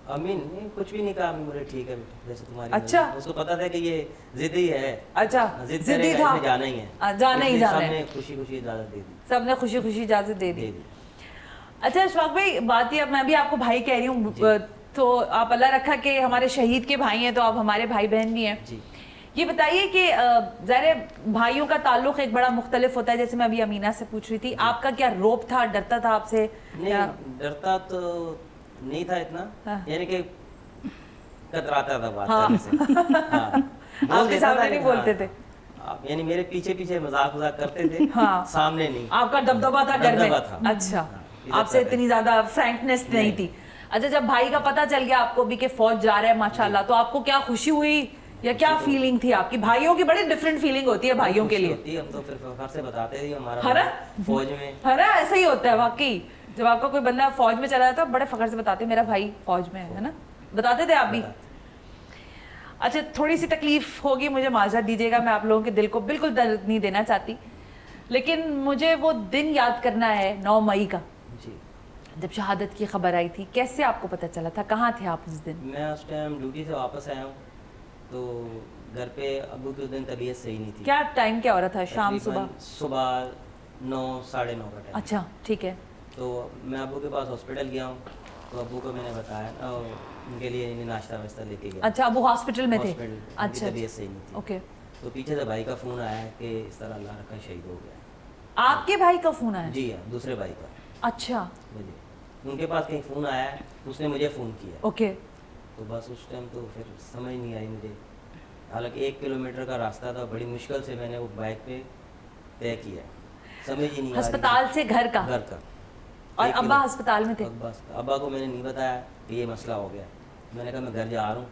अम्मी ने कुछ भी नहीं कहा, अम्मी बोले ठीक है जैसे तुम्हारी अच्छा। मर्जी। उसको पता था कि ये जिद्दी है, अच्छा, जिद जिद्दी करेगा, था। इसमें जाना ही है, जाना ही इसलिए जाना है। सबने खुशी खुशी इजाजत दे दी। सबने खुशी खुशी इजाजत दे दी। दे दी। अच्छा अशफाक भाई, बात ये, अब मैं भी आपको भाई कह रही हूँ, तो आप अल्लाह रखा कि हमारे शहीद के भाई हैं, तो आप हमारे भाई बहन भी हैं। जी। ये बताइए कि ज़ाहिर भाइयों का ताल्लुक एक बड़ा मुख्तलिफ होता है, जैसे मैं अभी अमीना से पूछ रही थी, आपका क्या रोब था, डरता था आपसे? नहीं, डरता तो नहीं था इतना, यानी कि कतराता था बात करने से। हाँ, बोल आपके देता सामने था, नहीं लेकिन बोलते हाँ, थे? यानी मेरे पीछे पीछे मजाक वजाक करते थे, हाँ। सामने नहीं। आपका दबदबा था घर में? दबदबा था। अच्छा, इधर आपसे था। इतनी ज्यादा फ्रैंकनेस नहीं थी। अच्छा, जब भाई का पता चल गया आपको भी कि फौज जा रहा है माशाल्लाह, तो आपको क्या खुशी हुई या क्या फीलिंग थी आपकी? भाइयों की बड़ी डिफरेंट फीलिंग होती है भाइयों के लिए, होती है, हम तो फिर फखर से बताते थे हमारा है ना? भाई फौज में। है ना, ऐसा ही होता है वाकई। जब आपका कोई बंदा फौज में चला जाता है, बड़े फखर से बताते मेरा भाई फौज में है ना? बताते थे आप भी? अच्छा, थोड़ी सी तकलीफ होगी, मुझे माजरत दीजिएगा, मैं आप लोगों के दिल को बिल्कुल दर्द नहीं देना चाहती, लेकिन मुझे वो दिन याद करना है 9 मई का, जी। जब शहादत की खबर आई थी। कैसे आपको पता चला था? कहाँ थे आप उस दिन? मैं उस टाइम ड्यूटी से वापस आया हूँ, तो घर पे अब्बू की उस दिन तबीयत सही नहीं थी। क्या टाइम क्या हो रहा था? शाम, तकरीबन सुबह? सुबह 9 साढ़े 9 का टाइम। अच्छा, ठीक है। तो मैं अब्बू के पास हॉस्पिटल गया हूँ, तो अब्बू को मैंने बताया, उनके लिए नाश्ता वाश्ता लेके गया। अच्छा, अबू हॉस्पिटल में थे? हॉस्पिटल, उनकी अच्छा, तबीयत सही नहीं थी। ओके। तो पीछे से भाई का फ़ोन आया कि इस तरह अल्लाह रखा शहीद हो गया। आपके भाई का फोन आया? जी हाँ, दूसरे भाई का। अच्छा, मुझे उनके पास कहीं फ़ोन आया है, उसने मुझे फ़ोन किया। ओके। तो बस उस टाइम तो फिर समझ नहीं आई मुझे, हालांकि 1 किलोमीटर का रास्ता था, बड़ी मुश्किल से मैंने वो बाइक पे तय किया, समझ ही नहीं आ रही अस्पताल से घर का? घर का। और 1 अब्बा किलो- अस्पताल में थे? अब्बा को मैंने नहीं बताया कि ये मसला हो गया। मैंने कहा मैं घर जा रहा हूँ,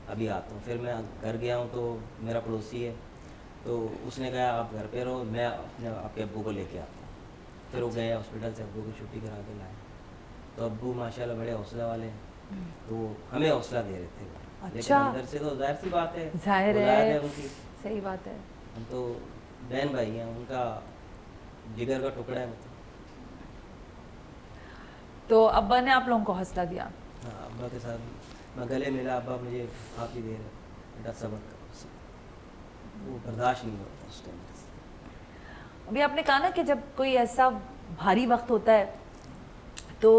अभी आता हूँ। फिर मैं घर गया हूँ, तो मेरा पड़ोसी है, तो उसने कहा आप घर पे रहो, मैं अपने आपके अब्बू को लेके आता हूँ। फिर वो गए हॉस्पिटल से, अब्बू की छुट्टी करा के लाए। तो अब्बू माशाल्लाह बड़े हौसला वाले हैं, तो हमें हौसला दे रहे थे। लेकिन अच्छा। अंदर से तो जाहिर सी बात है, जाहिर औलाद है, उनकी, सही बात है। हम तो बहन भाई हैं, उनका जिगर का टुकड़ा है। तो अब्बा ने आप लोगों को हौसला दिया? हाँ, अब्बा के साथ मैं गले मिला, अब्बा मुझे काफ़ी देर बेटा सब्र करो, वो बर्दाश्त नहीं होता उस टाइम। अभी आपने कहा ना कि जब कोई ऐसा भारी वक्त होता है तो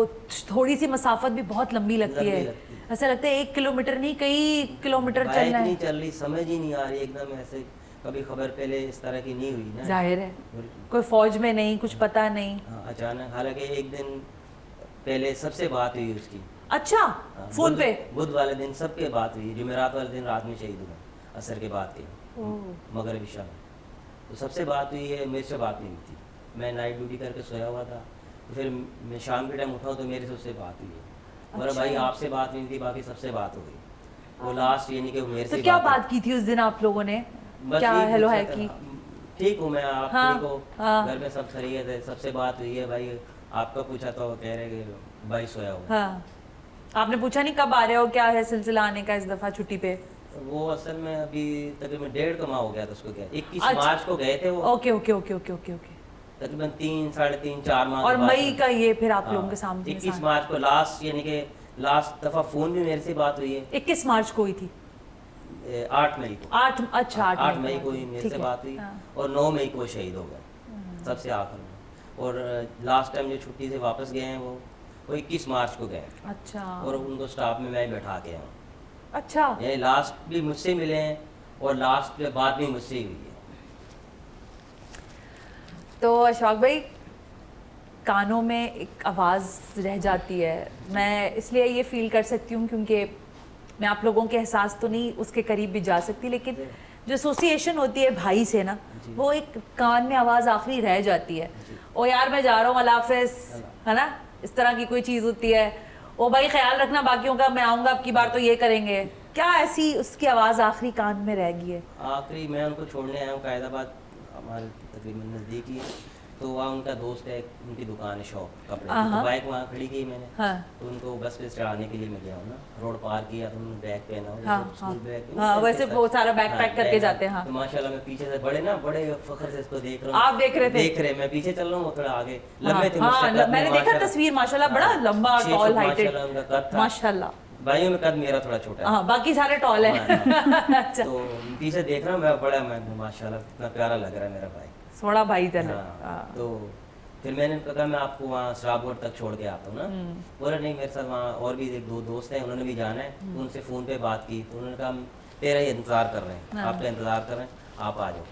थोड़ी सी मसाफत भी बहुत लंबी लगती है। ऐसा लगता है 1 किलोमीटर नहीं, कई किलोमीटर बाइक चलना नहीं है। चल रही, समझ ही नहीं आ रही एकदम ऐसे, कभी खबर पहले इस तरह की नहीं हुई ना। जाहिर है, कोई फौज में नहीं, कुछ पता नहीं। हाँ, अचानक, हालांकि एक दिन पहले सबसे बात हुई उसकी। अच्छा, हाँ, फोन पे? बुध वाले दिन सबके बात हुई, जुमेरात वाले दिन रात में शहीद हुआ, असर के बाद के मगरिब इशा में। तो सबसे बात हुई है, मेरे से बात नहीं हुई थी। मैं नाइट ड्यूटी करके सोया हुआ था, तो फिर मैं शाम के टाइम उठाऊँ तो मेरे से उससे बात हुई है। बोला भाई आपसे बात नहीं थी, बाकी सबसे बात हो गई। वो लास्ट यानी कि मेरे से तो क्या बात बात की थी उस दिन आप लोगों ने? बस क्या यही हेलो पूछा है था, की? ठीक हूँ मैं, आप हाँ, ठीक हो? हाँ। घर में सब खैरियत है? सबसे बात हुई है भाई, आपका पूछा तो वो कह रहे कि भाई सोया हुआ। हाँ, आपने पूछा नहीं कब आ रहे हो, क्या है सिलसिला आने का इस दफा छुट्टी पे? वो असल में अभी तकरीबन 1.5 माह हो गया था उसको, क्या 21 अच्छा। मार्च को गए थे वो, okay okay okay okay okay okay. तकरीबन 3 साढ़े 3 4 माह और के बाद मई में। का ये फिर आप हाँ, लोगों के सामने 21 मार्च को लास्ट, यानी कि लास्ट दफा फोन भी मेरे से बात हुई है। 21 मार्च को हुई थी? 8 मई को। 8, अच्छा 8 मई को ही मेरे ठीक से है, बात हुई, हाँ। और 9 मई को शहीद हो गए सबसे आखिर में। और लास्ट टाइम जो छुट्टी से वापस गए हैं वो 21 मार्च को गए, अच्छा और उनको स्टाफ में मैं बैठा के आया हूँ। अच्छा। यानी लास्ट भी मुझसे मिले हैं, और लास्ट पे बात भी मुझसे ही हुई है। तो अशफाक भाई, कानों में एक आवाज़ रह जाती है। मैं इसलिए ये फील कर सकती हूँ क्योंकि मैं आप लोगों के एहसास तो नहीं उसके करीब भी जा सकती, लेकिन जो एसोसिएशन होती है भाई से ना, वो एक कान में आवाज़ आखिरी रह जाती है। ओ यार मैं जा रहा हूँ, अल्लाह हाफ़िज़, है ना, इस तरह की कोई चीज़ होती है। ओ भाई ख्याल रखना बाकियों का, मैं आऊँगा अब की बार तो ये करेंगे। क्या ऐसी उसकी आवाज़ आखिरी कान में रह गई है? आखिरी मैं उनको छोड़ने आया हूँ कायदाबाद, हमारे तकरीबन नज़दीक ही है। तो वहाँ उनका दोस्त है, उनकी दुकान है शॉप कपड़े की, तो बाइक वहाँ खड़ी की मैंने, तो उनको बस पे चढ़ाने के लिए मैं गया हूँ ना, रोड पार किया तो उन्होंने बैग पहना हो, स्कूल बैग, हाँ वैसे बहुत सारा बैग पैक करके जाते हैं। हाँ तो माशाल्लाह मैं पीछे से बड़े फख्र से इसको देख रहा हूँ। आप देख रहे थे? देख रहे, मैं पीछे चल रहा हूँ, वो थोड़ा आगे लंबे थे हाँ, मुझसे, मैंने देखा तस्वीर, माशाल्लाह बड़ा लंबा टॉल हाइटेड, उनका कद था, माशाल्लाह। भाइयों में कद मेरा थोड़ा छोटा है, हाँ बाकी सारे टॉल है। अच्छा तो पीछे देख रहा हूँ मैं, बड़ा मैं माशाल्लाह कितना प्यारा लग रहा है मेरा भाई। थोड़ा भाई जन है। हाँ, तो फिर मैंने कहा मैं आपको वहाँ शराबगढ़ तक छोड़ के आता हूँ ना, बोला नहीं मेरे साथ वहाँ और भी एक दो दोस्त हैं, उन्होंने भी जाना है, तो उनसे फ़ोन पे बात की, तो उन्होंने कहा हम तेरा ही इंतज़ार कर रहे हैं, आपका इंतज़ार कर रहे हैं, आप आ जाओ।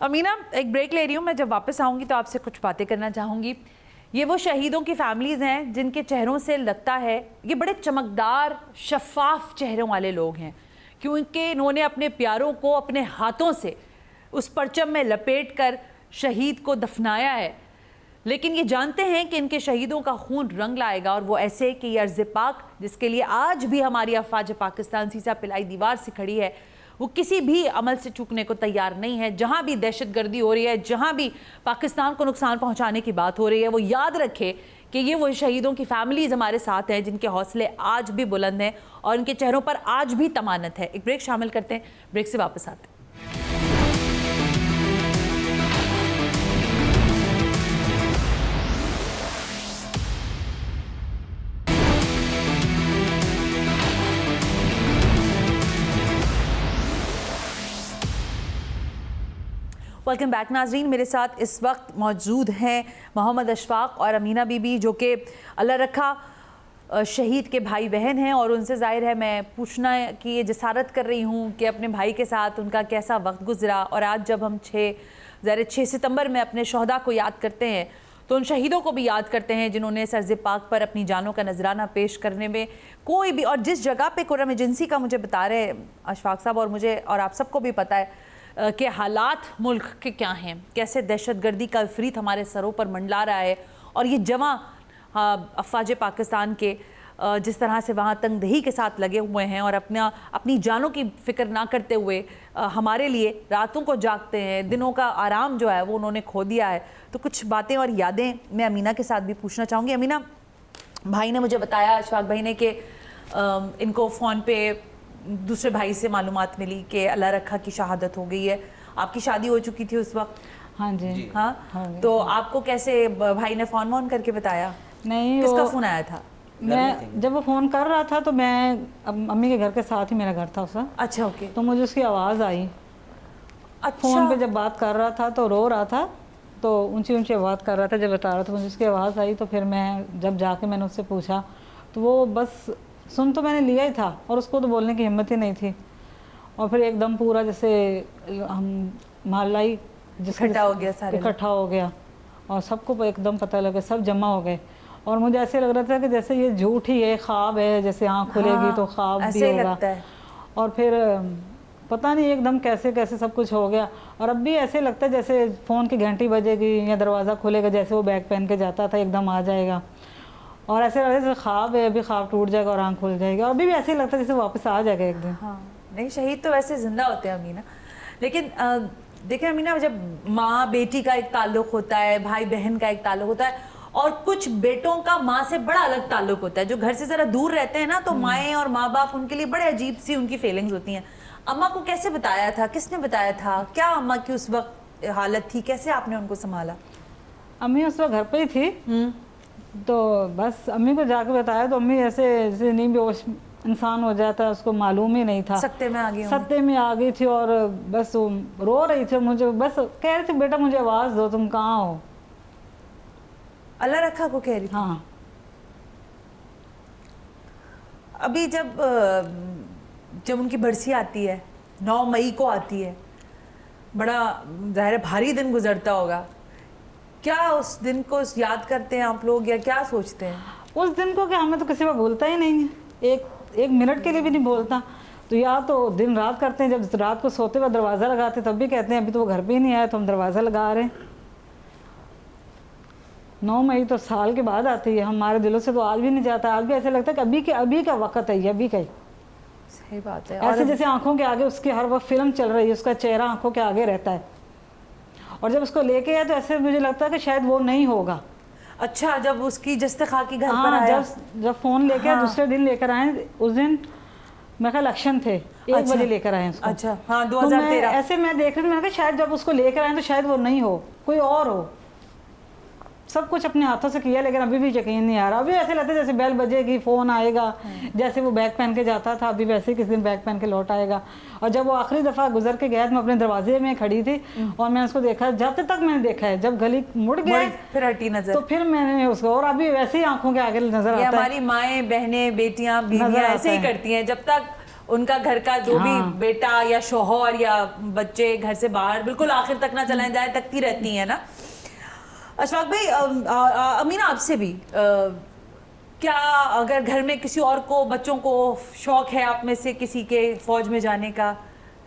अमीना एक ब्रेक ले रही हूँ, मैं जब वापस आऊँगी तो आपसे कुछ बातें करना चाहूँगी। ये वो शहीदों की फैमिलीज़ हैं जिनके चेहरों से लगता है ये बड़े चमकदार शफाफ चेहरों वाले लोग हैं, क्योंकि इन्होंने अपने प्यारों को अपने हाथों से उस परचम में लपेट कर शहीद को दफनाया है, लेकिन ये जानते हैं कि इनके शहीदों का खून रंग लाएगा, और वो ऐसे कि ये अर्ज़ पाक जिसके लिए आज भी हमारी अफवाज पाकिस्तान सीसा पिलाई दीवार से खड़ी है, वो किसी भी अमल से चूकने को तैयार नहीं है। जहाँ भी दहशतगर्दी हो रही है, जहाँ भी पाकिस्तान को नुकसान पहुँचाने की बात हो रही है, वो याद रखे कि ये वो शहीदों की फैमिलीज़ हमारे साथ हैं जिनके हौसले आज भी बुलंद हैं और इनके चेहरों पर आज भी तमानत है। एक ब्रेक शामिल करते हैं, ब्रेक से वापस आते हैं। वेलकम बैक नाजरीन, मेरे साथ इस वक्त मौजूद हैं मोहम्मद अशफाक और अमीना बीबी, जो कि अल्लाह रखा शहीद के भाई बहन हैं, और उनसे ज़ाहिर है मैं पूछना कि ये जसारत कर रही हूँ कि अपने भाई के साथ उनका कैसा वक्त गुजरा, और आज जब हम 6 सितंबर में अपने शहदा को याद करते हैं तो उन शहीदों को भी याद करते हैं जिन्होंने सरज़ पाक पर अपनी जानों का नजराना पेश करने में कोई भी, और जिस जगह पे कुरान एजेंसी का मुझे बता रहे हैं अशफाक साहब, और मुझे और आप सबको भी पता है कि हालात मुल्क के क्या हैं, कैसे दहशतगर्दी का इफरीत हमारे सरों पर मंडला रहा है, और ये जवां अफवाज पाकिस्तान के जिस तरह से वहाँ तंगदही के साथ लगे हुए हैं और अपनी जानों की फ़िक्र ना करते हुए हमारे लिए रातों को जागते हैं, दिनों का आराम जो है वो उन्होंने खो दिया है। तो कुछ बातें और यादें मैं अमीना के साथ भी पूछना चाहूँगी। अमीना, भाई ने मुझे बताया, अशफाक भाई ने, कि इनको फ़ोन पे दूसरे भाई से मालूमात मिली कि अल्लाह रखा की शहादत हो गई है। आपकी शादी हो चुकी थी उस वक्त? हाँ जी। हाँ, तो आपको कैसे भाई ने फ़ोन वोन करके बताया? नहीं, किसका फ़ोन आया था? मैं जब वो फ़ोन कर रहा था तो मैं अम्मी के घर के साथ ही मेरा घर था उसका। अच्छा, ओके। तो मुझे उसकी आवाज़ आई। अच्छा। फ़ोन पे जब बात कर रहा था तो रो रहा था, तो ऊंची ऊंची आवाज़ कर रहा था, जब बता रहा था मुझे उसकी आवाज़ आई। तो फिर मैं जब जाके मैंने उससे पूछा तो वो बस सुन तो मैंने लिया ही था, और उसको तो बोलने की हिम्मत ही नहीं थी। और फिर एकदम पूरा जैसे हम मोहल्ला ही इकट्ठा हो गया, सारे इकट्ठा हो गया, और सबको एकदम पता लगा, सब जमा हो गए। और मुझे ऐसे लग रहा था कि जैसे ये झूठ ही है, ख्वाब है, जैसे आँख खुलेगी तो ख्वाब भी होगा। और फिर पता नहीं एकदम कैसे कैसे सब कुछ हो गया। और अब भी ऐसे लगता है जैसे फ़ोन की घंटी बजेगी या दरवाज़ा खुलेगा, जैसे वो बैग पहन के जाता था एकदम आ जाएगा, और ऐसे लगता है जैसे ख्वाब है, अभी ख्वाब टूट जाएगा और आँख खुल जाएगी। और अभी भी ऐसे लगता है जैसे वापस आ जाएगा एक दिन। हाँ, नहीं, शहीद तो वैसे ज़िंदा होते हैं अमीना, लेकिन देखिए अमीना, जब माँ बेटी का एक ताल्लुक़ होता है, भाई बहन का एक ताल्लुक़ होता है, और कुछ बेटों का माँ से बड़ा अलग ताल्लुक़ होता है, जो घर से ज़रा दूर रहते हैं ना, तो माएँ और माँ बाप उनके लिए बड़े अजीब सी उनकी फीलिंग्स होती हैं। अम्मा को कैसे बताया था, किसने बताया था, क्या अम्मा की उस वक्त हालत थी, कैसे आपने उनको संभाला? अम्मी उस वक्त घर पे ही थी, तो बस अम्मी को जाके बताया तो अम्मी ऐसे जैसे नहीं बेहोश इंसान हो जाता है, उसको मालूम ही नहीं था, सत्ते में आ गई, सत्ते में आ गई थी। और बस वो रो रही थी, मुझे बस कह रही थी बेटा मुझे आवाज़ दो, तुम कहाँ हो? अल्लाह रखा को कह रही थी? हाँ। अभी जब उनकी बरसी आती है, 9 मई को आती है, बड़ा ज़ाहिर भारी दिन गुजरता होगा, क्या उस दिन को याद करते हैं आप लोग या क्या सोचते हैं उस दिन को? कि हमें तो किसी को भूलता ही नहीं है, एक मिनट के लिए भी नहीं भूलता। तो या तो दिन रात करते हैं, जब रात को सोते हुए दरवाज़ा लगाते तब भी कहते हैं अभी तो वो घर पे ही नहीं आया तो हम दरवाज़ा लगा रहे हैं। 9 मई तो साल के बाद आती है, हमारे दिलों से तो आज भी नहीं जाता। आज भी ऐसे लगता है कि अभी का वक्त है, ये अभी का ही। सही बात है। ऐसे जैसे आंखों के आगे उसकी हर वक्त फिल्म चल रही है, उसका चेहरा आंखों के आगे रहता है। اور جب اس کو لے کے آیا تو ایسے مجھے لگتا ہے کہ شاید وہ نہیں ہوگا. اچھا جب اس کی جستخاکی گھر پر ہاں آیا جب فون لے کے دوسرے دن لے کر آئے, اس دن میں خیال الیکشن تھے, 1 بجے لے کر آئے اس کو. اچھا ہاں تو 2013 ایسے میں دیکھ رہی تھی, میں نے کہا شاید جب اس کو لے کر آئے تو شاید وہ نہیں ہو, کوئی اور ہو. سب کچھ اپنے ہاتھوں سے کیا لیکن ابھی بھی یقین نہیں آ رہا. ابھی ایسے لگتا ہے جیسے بیل بجے گی فون آئے گا, جیسے وہ بیگ پہن کے جاتا تھا ابھی ویسے ہی کس دن بیگ پہن کے لوٹ آئے گا. اور جب وہ آخری دفعہ گزر کے گیا, میں اپنے دروازے میں کھڑی تھی اور میں اس کو دیکھا, جب تک میں نے دیکھا ہے, جب گلی مڑ گیا پھر ہٹی نظر, تو پھر میں نے اس کو, اور ابھی ویسے ہی آنکھوں کے آگے نظر یہ آتا ہے. ہماری مائیں بہنیں بیٹیاں بیویاں ایسے ہی کرتی ہیں, جب تک ان کا گھر کا جو بھی بیٹا یا شوہر یا بچے گھر سے باہر بالکل آخر تک نہ چلائیں جائیں, تکتی رہتی ہیں نا. اشفاق بھائی, امینہ آپ سے بھی, کیا اگر گھر میں کسی اور کو بچوں کو شوق ہے آپ میں سے کسی کے فوج میں جانے کا,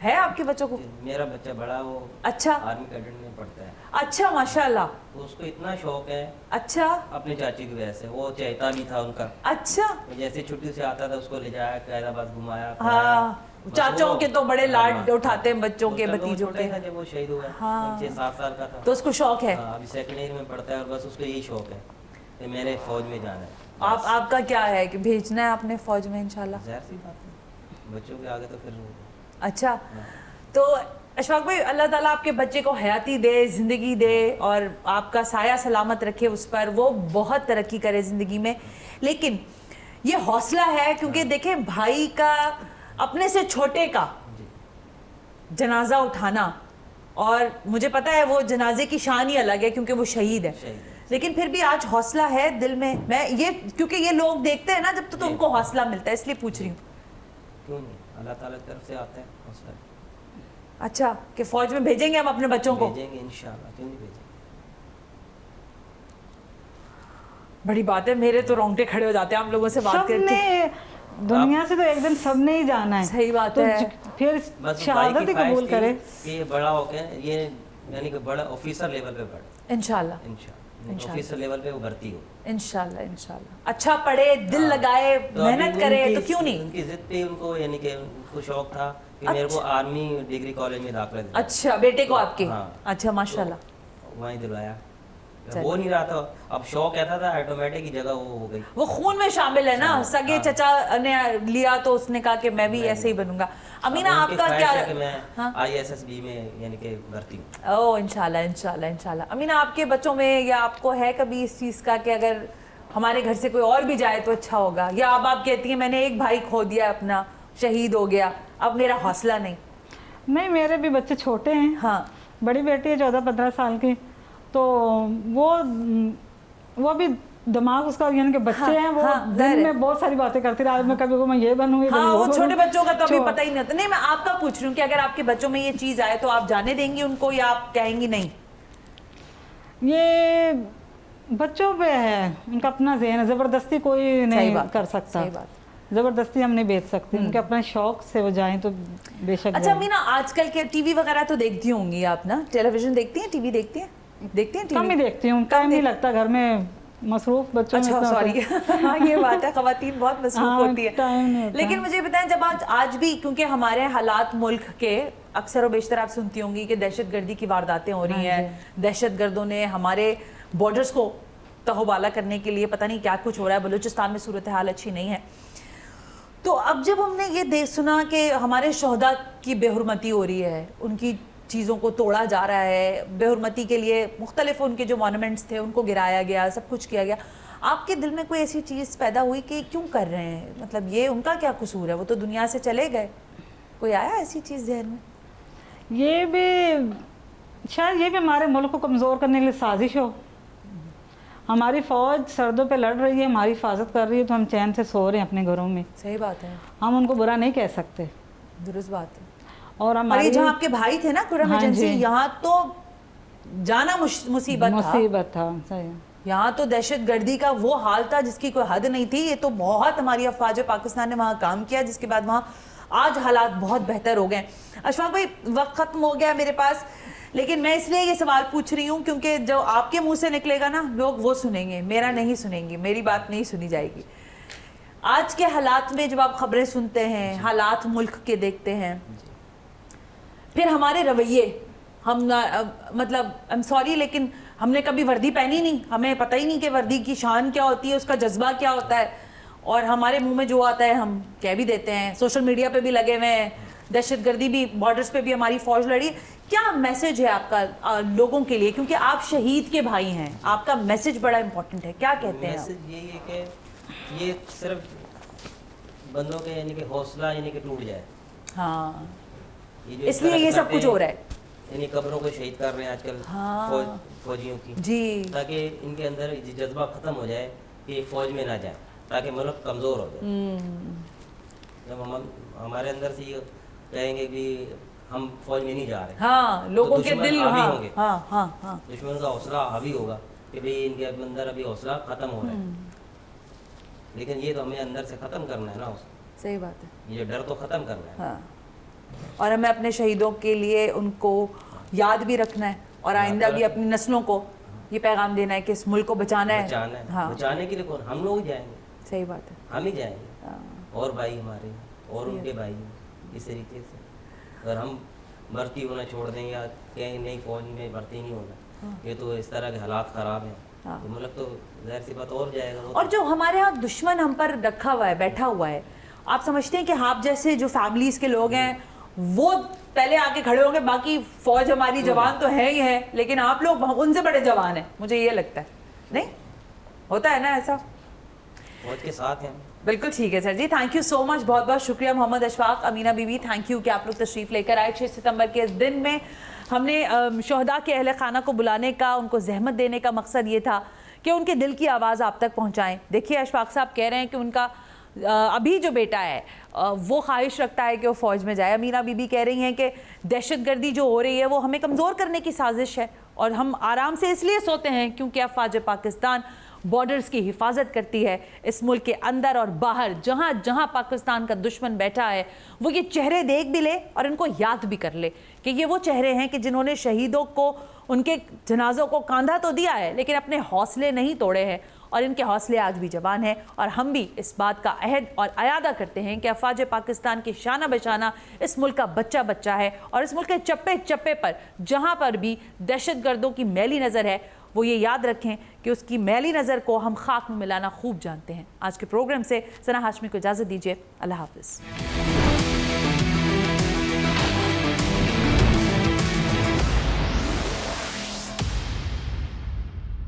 ہے آپ کے بچوں کو؟ میرا بچہ بڑا وہ اچھا آرمی کیڈٹ میں پڑھتا ہے. اچھا ماشاءاللہ, اس کو اتنا شوق ہے اچھا اپنے چاچی کی وجہ سے, وہ چہتا بھی تھا ان کا. اچھا جیسے چھٹی سے آتا تھا اس کو لے جایا, خیرآباد گھمایا. ہاں, چاچوں کے تو بڑے لاڈ اٹھاتے ہیں بچوں کے, بھتیجوں کے. جب وہ شہید ہوا 6-7 سال کا تھا تو اس کو شوق ہے, ابھی سیکنڈ ایئر میں پڑھتا ہے, اور بس اس کو یہی شوق ہے کہ میرے فوج میں جانا ہے. آپ کا کیا ہے کہ بھیجنا ہے آپ نے فوج میں انشاءاللہ؟ ظاہر سی بات ہے, بچوں کے آگے تو پھر. اچھا, تو اشفاق بھائی اللہ تعالیٰ آپ کے بچے کو حیاتی دے, زندگی دے, اور آپ کا سایہ سلامت رکھے اس پر, وہ بہت ترقی کرے زندگی میں. لیکن یہ حوصلہ ہے کیونکہ دیکھیں بھائی کا, اپنے سے چھوٹے کا جنازہ اٹھانا, اور مجھے پتا ہے وہ جنازے کی شان ہی الگ ہے کیونکہ وہ شہید ہے, لیکن پھر بھی آج حوصلہ ہے دل میں. میں یہ کیونکہ یہ لوگ دیکھتے ہیں نا جب تو ان کو حوصلہ ملتا ہے, اس لیے پوچھ رہی ہوں. کیوں نہیں, اللہ تعالیٰ کی طرف سے آتا ہے حوصلہ. اچھا کہ فوج میں بھیجیں گے ہم اپنے بچوں کو؟ بھیجیں گے انشاءاللہ, کیوں نہیں بھیجیں گے. بڑی بات ہے, میرے تو رونگٹے کھڑے ہو جاتے ہیں آپ لوگوں سے بات کر کے. دنیا سے تو ایک دن سب نے ہی جانا ہے. صحیح بات ہے, پھر شہادت ہی قبول کرے کہ یہ بڑا ہو کے یہ یعنی کہ بڑا آفیسر لیول پہ بڑھے انشاءاللہ, آفیسر لیول پہ وہ بھرتی ہو انشاءاللہ. انشاءاللہ اچھا پڑھے, دل لگائے, محنت کرے, تو کیوں نہیں. ان کی ضد پہ ان کو, یعنی کہ ان کو شوق تھا کہ میرے کو آرمی ڈگری کالج میں داخلہ دیا. اچھا بیٹے کو آپ کے, اچھا ماشاءاللہ, وہیں دلوایا. وہ نہیں رہا تھا, اب شوق کہتا تھا آٹومیٹک کی جگہ وہ ہو گئی. وہ خون میں شامل ہے نا, سگے چچا نے لیا تو اس نے کہا کہ میں بھی ایسے ہی بنوں گا. امینہ آپ کا کیا ہے کہ میں ISSB میں یعنی کہ بھرتی ہوں. او انشاءاللہ انشاءاللہ انشاءاللہ. امینہ آپ کے بچوں میں یا آپ کو ہے کبھی اس چیز کا کہ اگر ہمارے گھر سے کوئی اور بھی جائے تو اچھا ہوگا, یا اب آپ کہتی ہیں میں نے ایک بھائی کھو دیا اپنا, شہید ہو گیا, اب میرا حوصلہ نہیں؟ نہیں, میرے بھی بچے چھوٹے ہیں. ہاں, بڑی بیٹی ہے 14-15 سال کی, تو وہ بھی دماغ اس کا یعنی کہ بچے ہیں, وہ دن میں بہت ساری باتیں کرتی رہی, میں کبھی میں یہ بنوں گی. ہاں وہ چھوٹے بچوں کا تو ابھی پتہ ہی نہیں ہوتا. نہیں میں آپ کا پوچھ رہی ہوں کہ اگر آپ کے بچوں میں یہ چیز آئے تو آپ جانے دیں گی ان کو, یا آپ کہیں گی نہیں؟ یہ بچوں پہ ہے, ان کا اپنا ذہن ہے, زبردستی کوئی نہیں کر سکتا, زبردستی ہم نہیں بیچ سکتے, ان کے اپنا شوق سے وہ جائیں تو بے شک. اچھا امینہ آج کل کے ٹی وی وغیرہ تو دیکھتی ہوں گی آپ نا, ٹیلی ویژن دیکھتی ہیں, ٹی وی دیکھتی ہیں؟ دیکھتی ہیں ٹی وی؟ کم ہی دیکھتی ہوں, ٹائم نہیں لگتا گھر میں, مصروف بچوں میں. اچھا سوری, ہاں یہ بات ہے, خواتین بہت مصروف ہوتی ہے. لیکن مجھے بتائیں جب آج بھی کیونکہ ہمارے حالات ملک کے اکثر و بیشتر آپ سنتی ہوں گی کہ دہشت گردی کی وارداتیں ہو رہی ہیں, دہشت گردوں نے ہمارے بارڈرز کو تہو بالا کرنے کے لیے پتہ نہیں کیا کچھ ہو رہا ہے, بلوچستان میں صورتحال اچھی نہیں ہے. تو اب جب ہم نے یہ سنا کہ ہمارے شہداء کی بے حرمتی ہو رہی ہے, ان کی چیزوں کو توڑا جا رہا ہے, بے حرمتی کے لیے مختلف ان کے جو مانومنٹس تھے ان کو گرایا گیا, سب کچھ کیا گیا, آپ کے دل میں کوئی ایسی چیز پیدا ہوئی کہ کیوں کر رہے ہیں, مطلب یہ ان کا کیا قصور ہے, وہ تو دنیا سے چلے گئے, کوئی آیا ایسی چیز ذہن میں؟ یہ بھی شاید یہ بھی ہمارے ملک کو کمزور کرنے کے لیے سازش ہو. ہماری فوج سردوں پہ لڑ رہی ہے, ہماری حفاظت کر رہی ہے, تو ہم چین سے سو رہے ہیں اپنے گھروں میں. صحیح بات ہے, ہم ان کو برا نہیں کہہ سکتے. درست بات ہے. اور ہماری جہاں آپ کے بھائی تھے نا قرم ایجنسی, یہاں تو جانا مصیبت تھا. یہاں تو دہشت گردی کا وہ حال تھا جس کی کوئی حد نہیں تھی. یہ تو بہت ہماری افواج پاکستان نے وہاں کام کیا, جس کے بعد وہاں آج حالات بہت بہتر ہو گئے. اشفاق بھائی وقت ختم ہو گیا میرے پاس, لیکن میں اس لیے یہ سوال پوچھ رہی ہوں کیونکہ جو آپ کے منہ سے نکلے گا نا لوگ وہ سنیں گے, میرا نہیں سنیں گے, میری بات نہیں سنی جائے گی. آج کے حالات میں جب آپ خبریں سنتے ہیں, حالات ملک کے دیکھتے ہیں, پھر ہمارے رویے, ہم مطلب آئی ایم سوری لیکن ہم نے کبھی وردی پہنی نہیں, ہمیں پتہ ہی نہیں کہ وردی کی شان کیا ہوتی ہے, اس کا جذبہ کیا ہوتا ہے, اور ہمارے منہ میں جو آتا ہے ہم کہہ بھی دیتے ہیں. سوشل میڈیا پہ بھی لگے ہوئے ہیں, دہشت گردی بھی, بارڈرز پہ بھی ہماری فوج لڑی. کیا میسج ہے آپ کا لوگوں کے لیے, کیونکہ آپ شہید کے بھائی ہیں, آپ کا میسج بڑا امپورٹنٹ ہے, کیا کہتے ہیں؟ میسج یہی ہے کہ یہ صرف بندوں کے یعنی کہ حوصلہ یعنی کہ ٹوٹ جائے. ہاں اس لیے یہ سب کچھ ہو رہا ہے, یعنی قبروں کو شہید کر رہے ہیں آج کل فوجیوں کی, جی, تاکہ ان کے اندر جذبہ ختم ہو جائے کہ فوج میں نہ جائیں, تاکہ ملک کمزور ہو جائے. جب ہم ہمارے اندر سے یہ کہیں گے کہ ہم فوج میں نہیں جا رہے, ہاں لوگوں کے دل ہوں گے, ہاں دشمن کا حوصلہ حاوی ہوگا کہ بھئی ان کے اندر ابھی حوصلہ ختم ہو رہا ہے. لیکن یہ تو ہمیں اندر سے ختم کرنا ہے نا, صحیح بات ہے, یہ ڈر تو ختم کرنا ہے. ہاں, اور ہمیں اپنے شہیدوں کے لیے ان کو یاد بھی رکھنا ہے, اور آئندہ بھی اپنی نسلوں کو یہ پیغام دینا ہے کہ اس ملک کو بچانا ہے. بچانے کے لیے کون, ہم لوگ جائیں گے. صحیح بات ہے, ہم ہی جائیں گے, اور بھائی ہمارے اور ان کے بھائی. اس طریقے سے اگر ہم بھرتی ہونا چھوڑ دیں یا کہیں نہیں فوج میں بھرتی نہیں ہونا, یہ تو اس طرح کے حالات خراب ہیں, تو ملک تو ظاہر سی بات اور جائے گا. اور جو ہمارے ہاں دشمن ہم پر رکھا ہوا ہے, بیٹھا ہوا ہے, آپ سمجھتے ہیں کہ آپ جیسے جو فیملیز کے لوگ ہیں وہ پہلے آ کے کھڑے ہوں گے, باقی فوج ہماری جوان تو ہے ہی ہے, لیکن آپ لوگ ان سے بڑے جوان ہیں, مجھے یہ لگتا ہے, نہیں ہوتا ہے نا ایسا؟ فوج کے ساتھ ہیں. بالکل ٹھیک ہے سر جی, تھینک یو سو مچ, بہت بہت شکریہ Muhammad Ashfaq, Amina Bibi, thank you کہ آپ لوگ تشریف لے کر آئے. 6 ستمبر کے اس دن میں ہم نے شہداء کے اہل خانہ کو بلانے کا, ان کو زحمت دینے کا مقصد یہ تھا کہ ان کے دل کی آواز آپ تک پہنچائیں. دیکھیے اشفاق صاحب کہہ رہے ہیں کہ ان کا ابھی جو بیٹا ہے وہ خواہش رکھتا ہے کہ وہ فوج میں جائے. امینہ بی بی کہہ رہی ہیں کہ دہشت گردی جو ہو رہی ہے وہ ہمیں کمزور کرنے کی سازش ہے, اور ہم آرام سے اس لیے سوتے ہیں کیونکہ افواج پاکستان بارڈرز کی حفاظت کرتی ہے. اس ملک کے اندر اور باہر جہاں جہاں پاکستان کا دشمن بیٹھا ہے وہ یہ چہرے دیکھ بھی لے اور ان کو یاد بھی کر لے کہ یہ وہ چہرے ہیں کہ جنہوں نے شہیدوں کو, ان کے جنازوں کو کاندھا تو دیا ہے لیکن اپنے حوصلے نہیں توڑے ہیں, اور ان کے حوصلے آج بھی جوان ہیں. اور ہم بھی اس بات کا عہد اور اعادہ کرتے ہیں کہ افواج پاکستان کی شانہ بشانہ اس ملک کا بچہ بچہ ہے, اور اس ملک کے چپے چپے پر جہاں پر بھی دہشت گردوں کی میلی نظر ہے وہ یہ یاد رکھیں کہ اس کی میلی نظر کو ہم خاک میں ملانا خوب جانتے ہیں. آج کے پروگرام سے ثنا ہاشمی کو اجازت دیجیے, اللہ حافظ.